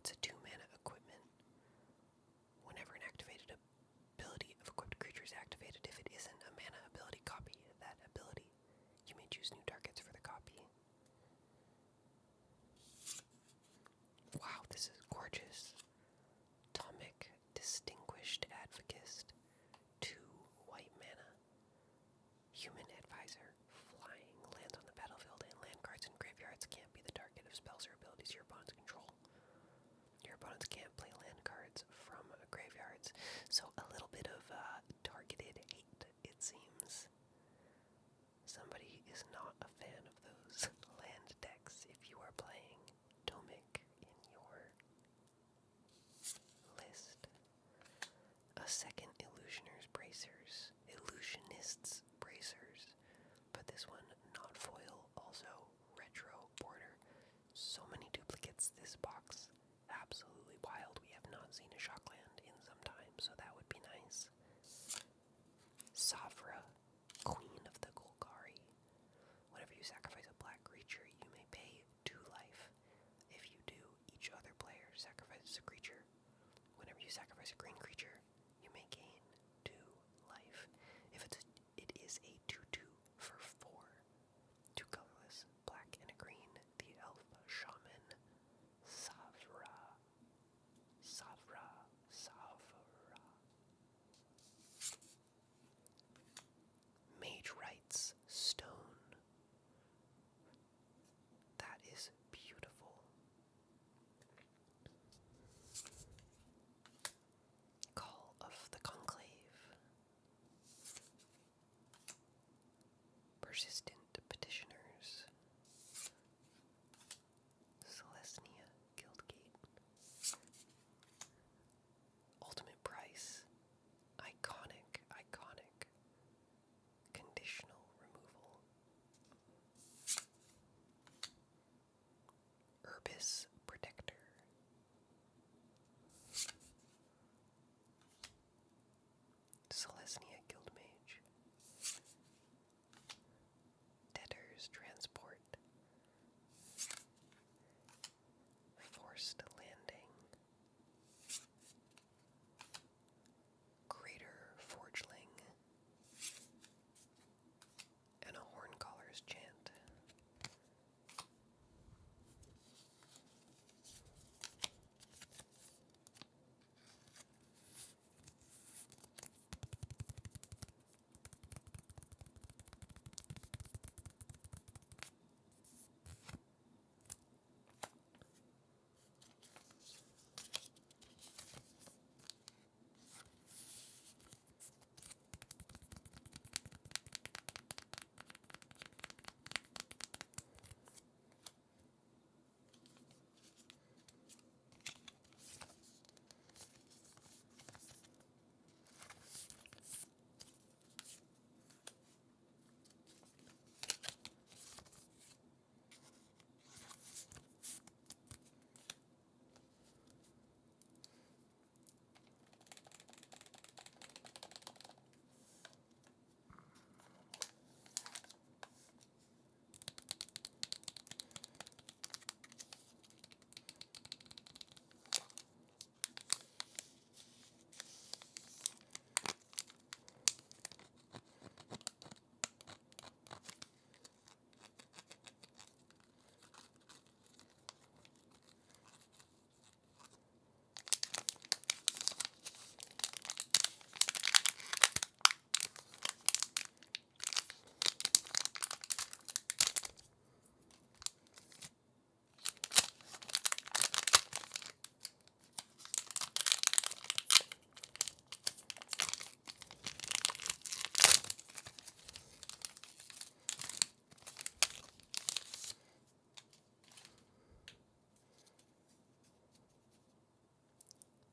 It's a 2-mana equipment. Whenever an activated ability of equipped creature is activated, if it isn't a mana ability, copy that ability. You may choose new targets for the copy. Wow, this is gorgeous. Atomic Distinguished Advocist. 2 white mana. Human Advisor. Flying. Lands on the battlefield, and land cards in graveyards can't be the target of spells or abilities your opponents control. Your opponents can't play land cards from graveyards. So a little bit of targeted hate, it seems. Somebody is not a fan of those land decks if you are playing Tomic in your list. A second Illusionists Bracers, but this one not foil, also retro border. So many duplicates this box. Absolutely wild. We have not seen a shockland in some time, so that would be nice. Savra, Queen of the Golgari. Whenever you sacrifice a black creature, you may pay 2 life. If you do, each other player sacrifices a creature. Whenever you sacrifice a green creature, you may gain 2 life. Darkness Protector. Celestia Guildmage. Debtor's Transport. Forced Landing. Greater Forgeling. And a Horncaller's Chant.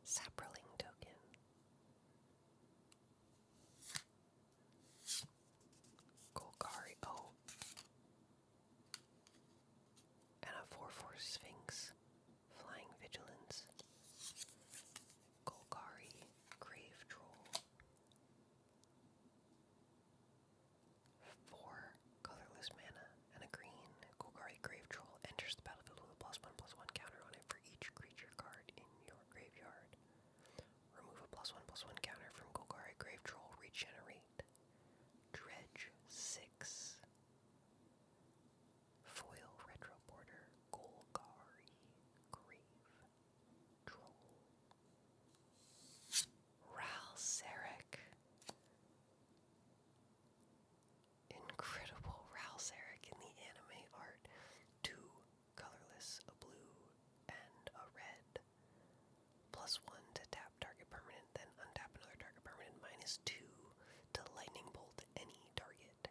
Saproling Token. Golgari O. And a 4/4 Sphinx. Flying Vigilance. Golgari Grave Troll. 4 colorless mana and a green. Golgari Grave Troll enters the battlefield with a +1/+1 counter on it for each creature card in your graveyard. Remove a +1/+1 counter from Golgari Grave Troll. Regenerate. Dredge 6. Foil Retro Border. Golgari Grave Troll. Ralseric. Incredible Ralseric in the anime art. 2 colorless, a blue and a red. +1 to tap target permanent, then untap another target permanent. -2 to lightning bolt any target.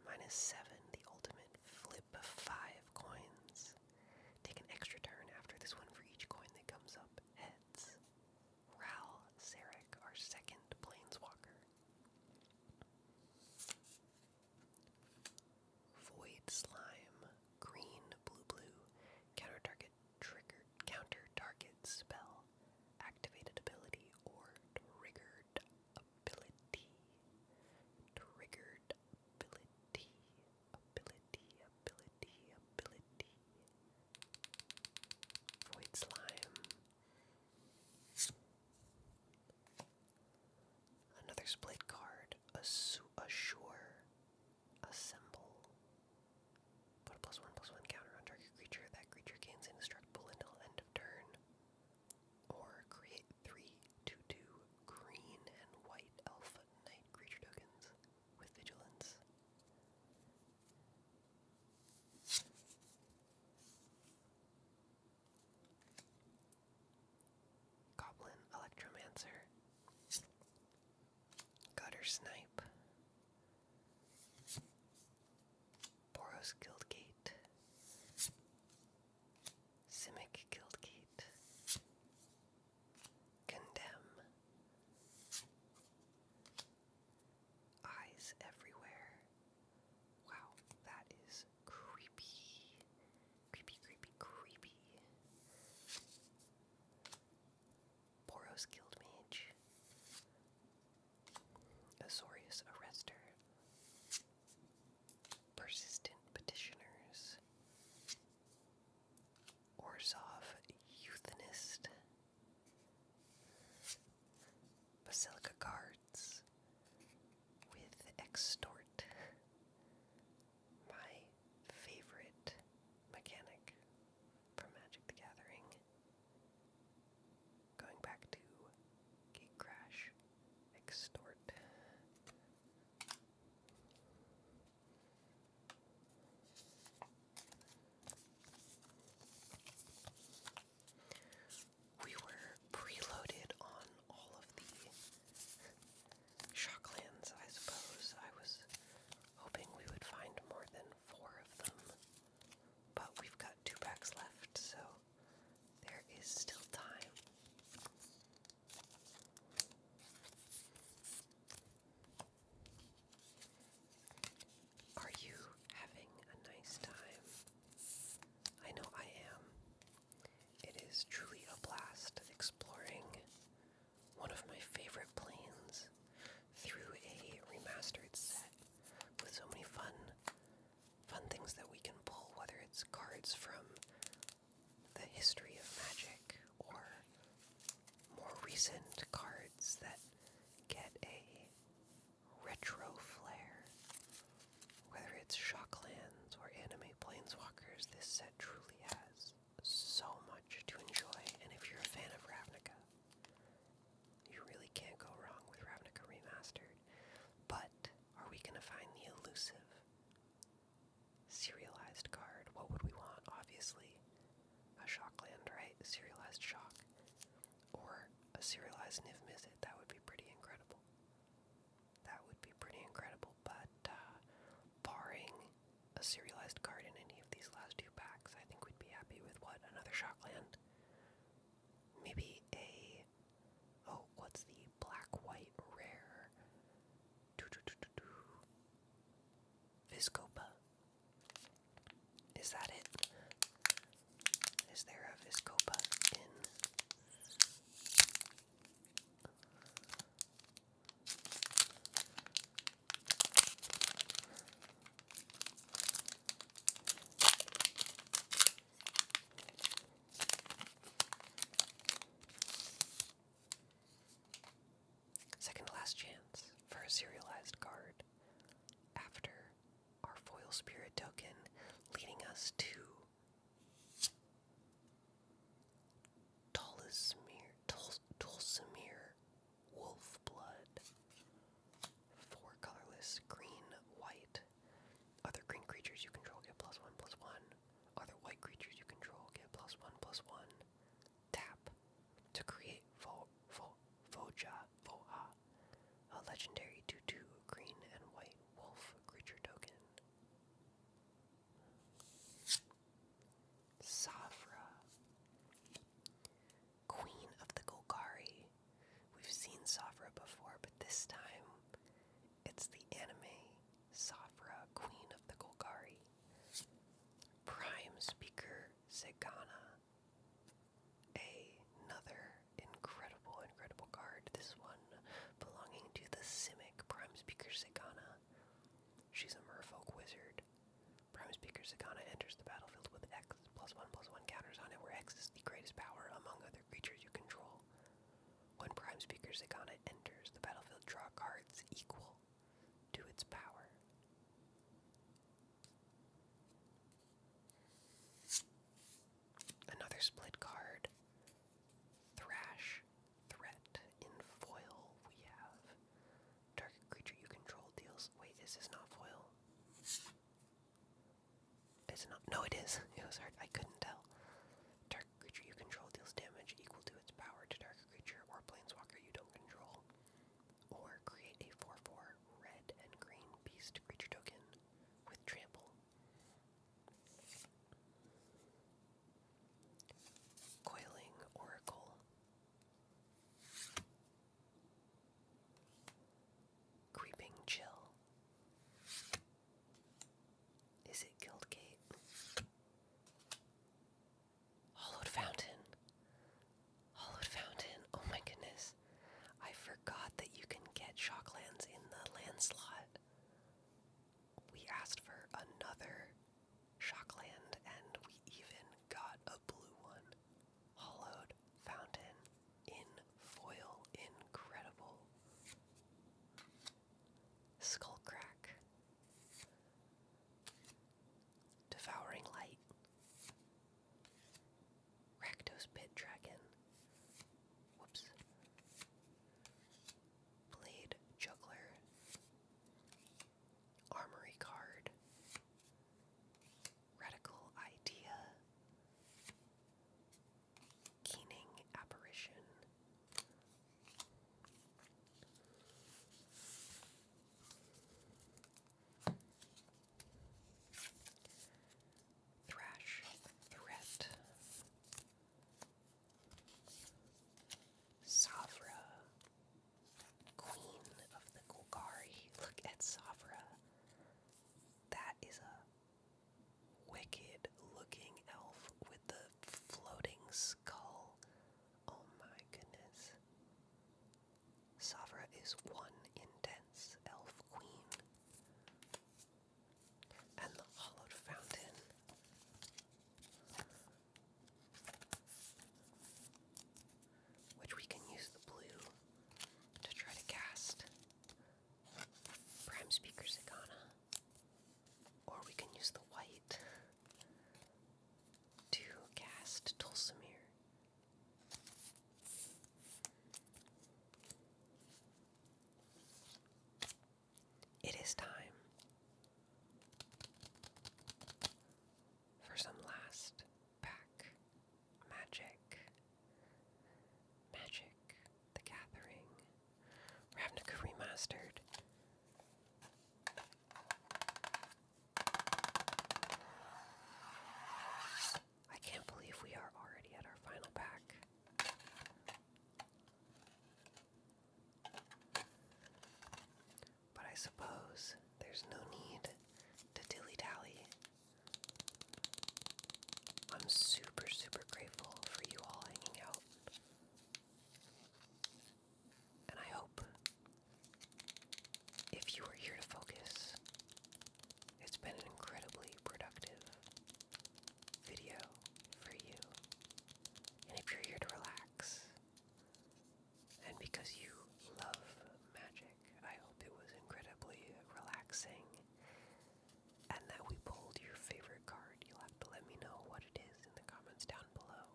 -7, the ultimate. Flip 5 coins. Take an extra turn after this one for each coin that comes up. Heads. Ralseric, our second planeswalker. Void Slime. Green, blue. Counter target spell. Activated ability or triggered ability. Ability. Void Slime. Another split card. Assure. Assemble. Put a +1/+1 counter on target creature. That creature gains indestructible until end of turn. Or create 3/2/2 green and white alpha knight creature tokens with vigilance. Goblin Electromancer. Gutter Snipe. Boros Guildgate. Simic Guildgate. Condemn. Eyes everywhere. Wow, that is creepy. Creepy. shockland, right? A serialized shock. Or a serialized Niv Mizzet. That would be pretty incredible. That would be pretty incredible, but barring a serialized card in any of these last two packs, I think we'd be happy with what? Another shockland? Maybe a... Oh, what's the black-white rare? Viscopa. Is that it? Is there a Viscopa in... Second to last chance for a serialized card after our foil spirit token, leading us to Tulsimir Wolfblood. 4 colorless, green, white. Other green creatures you control get +1/+1. Other white creatures you control get +1/+1. Tap to create Voha, a legendary 2/2 green and white wolf creature token. Savra, Queen of the Golgari. We've seen Savra before, but this time it's the anime Savra, Queen of the Golgari. Prime Speaker Zegana. Another incredible card. This one belonging to the Simic Prime Speaker Zegana. She's a merfolk wizard. Prime Speaker Zegana enters the battlefield with X +1/+1 counters on it, where X is the greatest power among other creatures you control. When Prime Speaker Zegana enters the battlefield, draw cards equal to its power. Another split card. Thrash Threat. In foil, we have target creature you control deals... Wait, is this not foil? Is it not? No, it is. It was hard. I couldn't tell. Target creature you control deals damage equal to its power to target creature or planeswalker you don't control. Or create a 4/4 red and green beast creature token with trample. Coiling Oracle. Creeping Chill. Is it Guildgate? Hollowed Fountain. Hollowed Fountain. Oh my goodness. I forgot that you can get shocklands in the land slot. We asked for another shockland and we even got a blue one. Hollowed Fountain in foil. Incredible. Skullcrack. Devouring Light. Rakdos Pit Dragon. Whoops. Blade Juggler. Armory card. Radical Idea. Keening Apparition. Thrash Threat. Savra, Queen of the Golgari. Look at Savra. That is a wicked looking elf with the floating skull. Oh my goodness. Savra is one intense elf queen. And the Hollowed Fountain. Which we can use the blue to try to cast Prime Speaker Zegana. Or we can use the white to cast Tulsimir. It is time for some last pack I'm super, super grateful for you all hanging out. And I hope if you are here to focus, it's been an incredibly productive video for you. And if you're here to relax, and because you love magic, I hope it was incredibly relaxing and that we pulled your favorite card. You'll have to let me know what it is in the comments down below.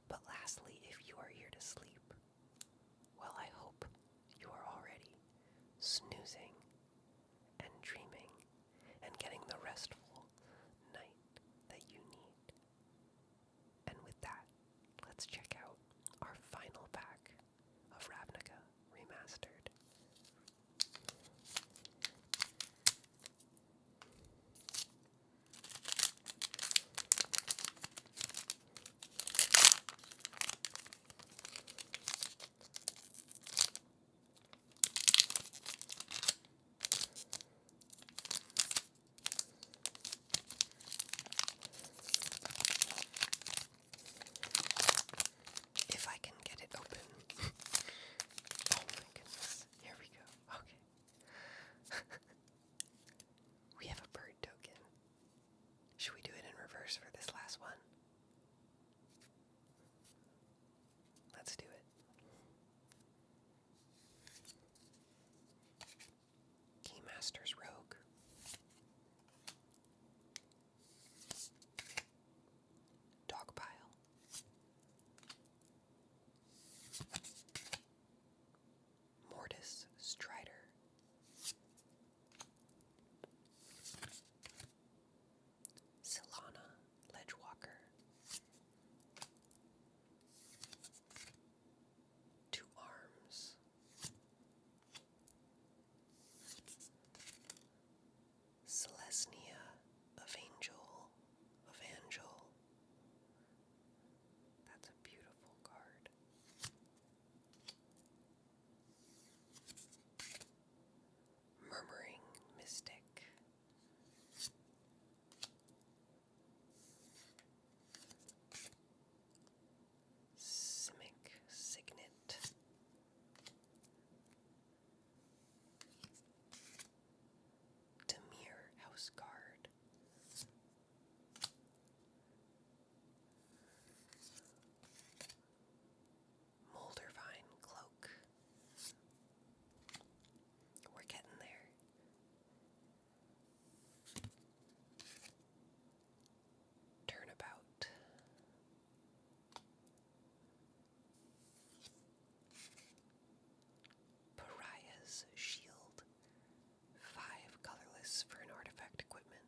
But lastly, if you are here to sleep, well, I hope you are already snoozing and dreaming and getting the restful night that you need. And with that, let's check out our final pack of Ravnica Remastered. If I can get it open. Oh my goodness. Here we go. Okay. We have a bird token. Should we do it in reverse for this last one? Let's do it. Keymaster's Rogue. Dogpile. Mortis Strider. Silana Ledgewalker. Two Arms. Celestia Evangel. That's a beautiful card. Murmuring Mystic. Simic Signet. Demir House Guard. Moldervine Cloak. We're getting there. Turnabout. Pariah's Shield. 5 colorless for an artifact equipment.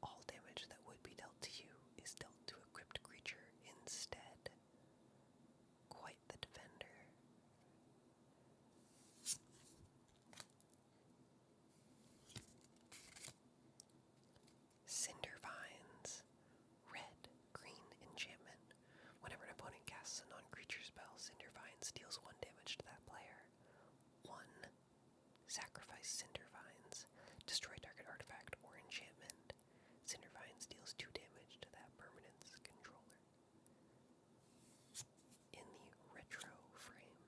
All damage that would be dealt to you is dealt to equipped creature instead. Quite the defender. Cindervines. Red, green enchantment. Whenever an opponent casts a non-creature spell, Cindervines deals 1 damage to that player. 1. Sacrifice Cindervines. Destroy target artifact or enchantment. Cindervines deals 2 damage to that permanent's controller. In the retro frame,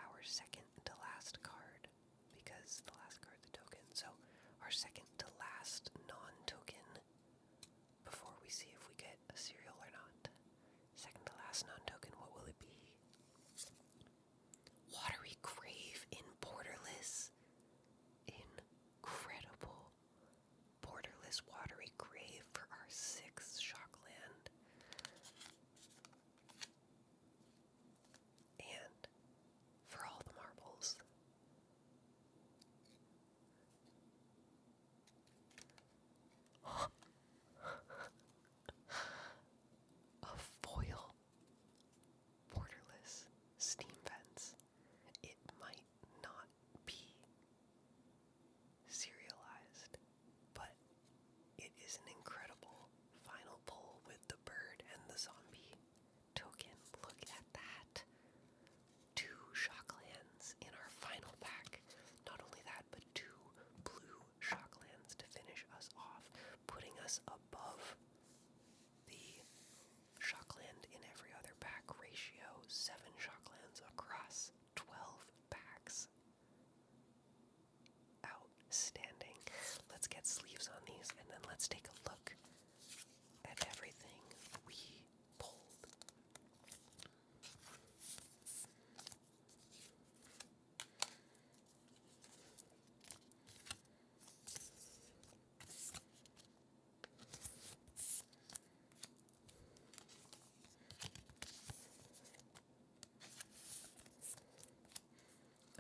our second to last card, because the last card's a token, so our second to last non-token, before we see if we get a serial or not. Second to last non-token, what will it be? Watery Grave in Borderless. Incredible. Borderless Watery Grave for our 6th shockland. And for all the marbles, get sleeves on these, and then let's take a look at everything we pulled.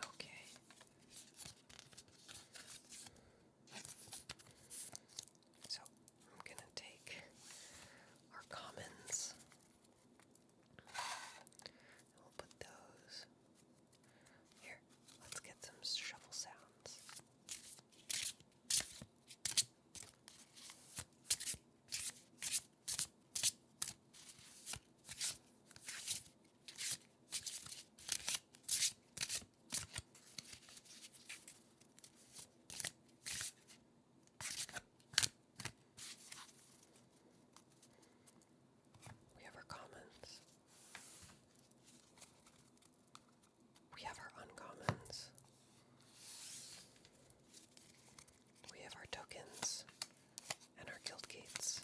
Okay. So I'm gonna take our commons. We'll put those here. Let's get some shuffle sounds. We have our commons. We have our uncommons. We have our tokens and our guild gates.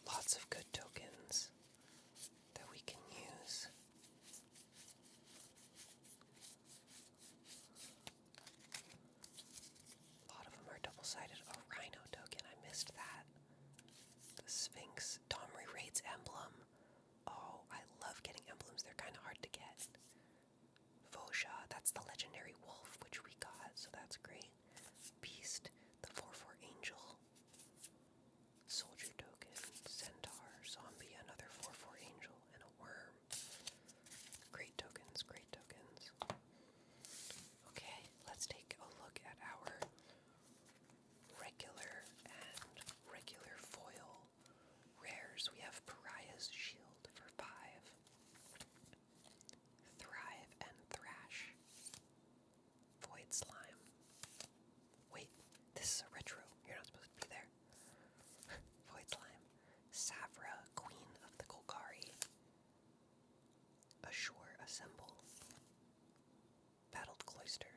Lots of good tokens that we can use. A lot of them are double-sided. A rhino token, I missed that. The Sphinx, Domri Raid's emblem. Oh, I love getting emblems, they're kind of hard to get. Vosha, that's the legendary wolf, which we got, so that's great. Beast, the 4/4 angel. Soldier token, centaur, zombie, another 4/4 angel, and a worm. Great tokens, great tokens. Okay, let's take a look at our regular and regular foil rares. We have Pariah's Shield for 5. Thrive and Thrash. Void Slime. Wait, this is a retro. You're not supposed to be there. Void Slime. Savra, Queen of the Golgari. Ashore Assemble. Bottled Cloister.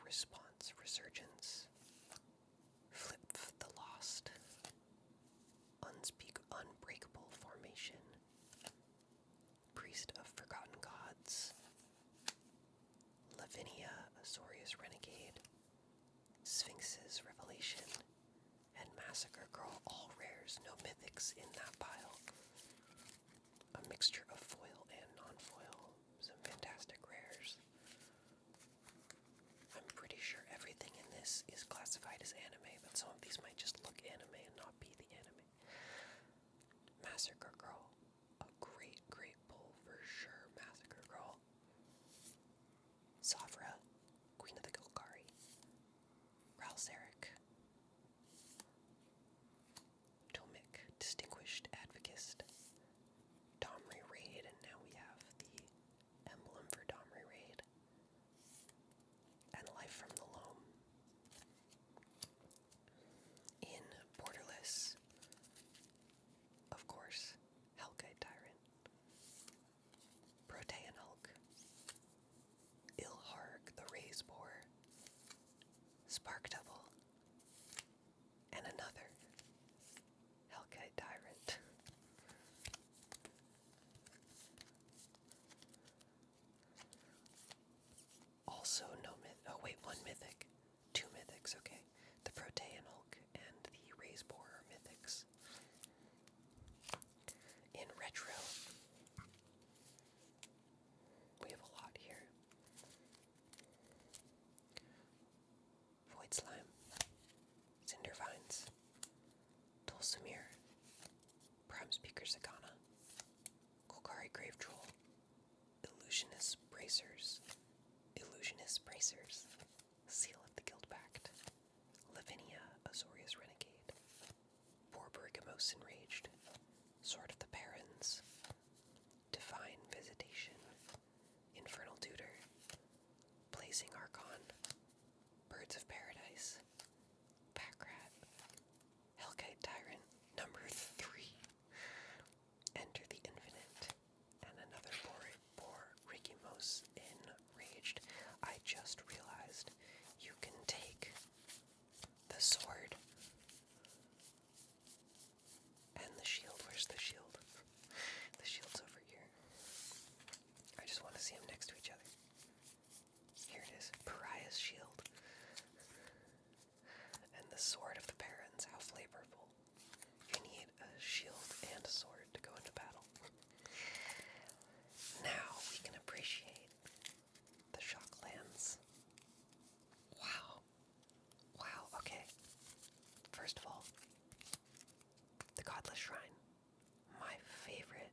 Response Resurgence. Flip the Lost. Unbreakable Formation. Priest of Forgotten Gods. Lavinia, Azorius Renegade. Sphinx's Revelation. And Massacre Girl, all rares, no mythics in that pile. A mixture of foil and non-foil. Some fantastic rares. I'm pretty sure everything in this is classified as anime, but some of these might just look anime and not be the anime. Massacre Girl, a great pull for sure. Massacre Girl. Savra, Queen of the Golgari. Ralseric. Tomic, Distinguished Advocist. Domri Raid, and now we have the emblem for Domri Raid. And Life from the Loam. In Borderless, of course, Hellkite Tyrant. Protean Hulk. Ilharg the Raise Boar. Spark Double. And another Hellkite Tyrant. Also no myth. Oh wait, one mythic. 2 mythics, okay. The Protean Hulk and the Raise Boar are mythics. In retro, we have a lot here. Void Slime. Cindervines. Dulcimere. Prime Speaker Zagana. Golgari Grave Troll. Illusionist Bracers. Seal of the Guild Pact. Lavinia, Azorius Renegade. Borborygamos Enraged. Sword of the Paradise. just realized you can take the sword and the shield. Where's the shield? The shield's over here. I just want to see them next to each other. Here it is. Pariah's shield. And the sword of the Barons. How flavorful. You need a shield and a sword to go into battle. Now we can appreciate the shocklands. Wow. Wow, okay. First of all, the Godless Shrine. My favorite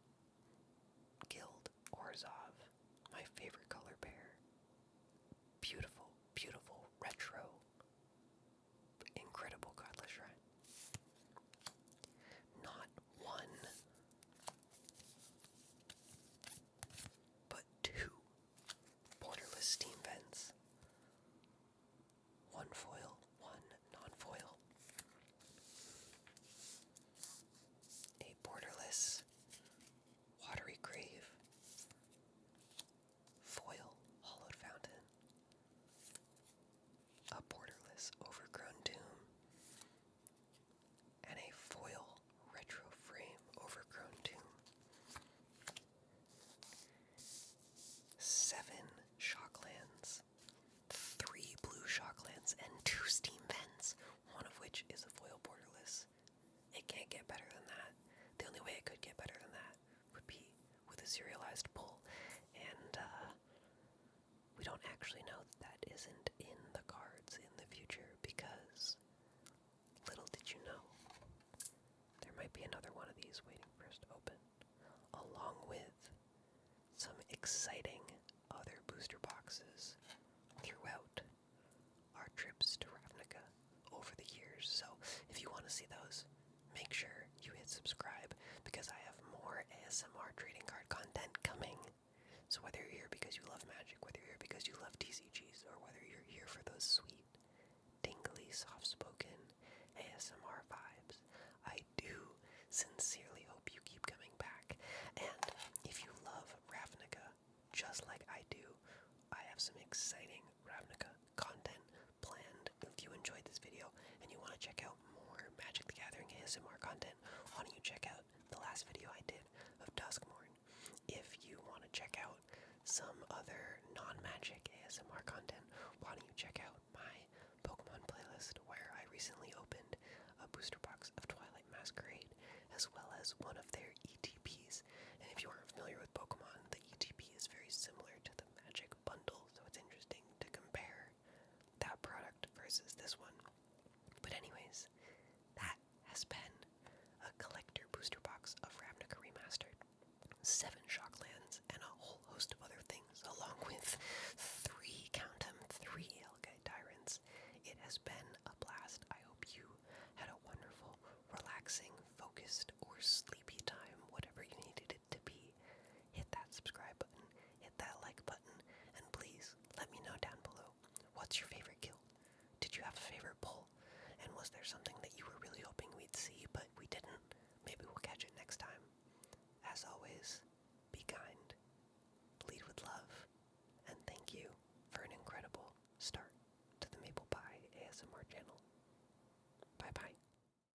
guild, Orzhov. My favorite color pair. Beautiful, beautiful, retro, incredible Godless Shrine. Not one, but two borderless steam vents. One foil, one non-foil. A borderless watery grave. Foil hollowed fountain. A borderless overgrown tomb. And a foil retro frame overgrown tomb. 7 shocklands, 3 blue shocklands, and 2 steam vents, one of which is a foil borderless. It can't get better than that. The only way it could get better than that would be with a serialized pull, and we don't actually know that isn't in the cards in the future, because little did you know, there might be another one of these waiting for us to open, along with some exciting other booster boxes throughout our trips to Ravnica over the years. So if you want to see those, make sure you hit subscribe, because I have more ASMR trading card content coming. So whether you're here because you love Magic, whether you're here because you love TCGs, or whether you're here for those sweet, tingly, soft-spoken ASMR vibes, I do sincerely hope you keep coming back. And if you love Ravnica just like I do, I have some exciting Ravnica content planned. If you enjoyed this video and you want to check out more Magic the Gathering ASMR content, why don't you check out the last video I did of Duskmorn? If you want to check out some other non-Magic ASMR content, why don't you check out my Pokemon playlist, where I recently opened a booster box of Twilight Masquerade, as well as one of their ETPs. And if you aren't familiar with Pokemon, the ETP is very similar to the Magic bundle, so it's interesting to compare that product versus this one. But anyways, that has been a collector booster box of Ravnica Remastered. 7 shocklands and a whole host of other things, along with 3, count them, 3 Hellgate Tyrants. It has been a blast. I hope you had a wonderful, relaxing, focused, or sleepy time, whatever you needed it to be. Hit that subscribe button, hit that like button, and please let me know down below, what's your favorite guild? Did you have a favorite pull? And was there something that you were really hoping we'd see, but we didn't? Maybe we'll catch it next time. As always, be kind, lead with love, and thank you for an incredible start to the MaplePi ASMR channel. Bye bye.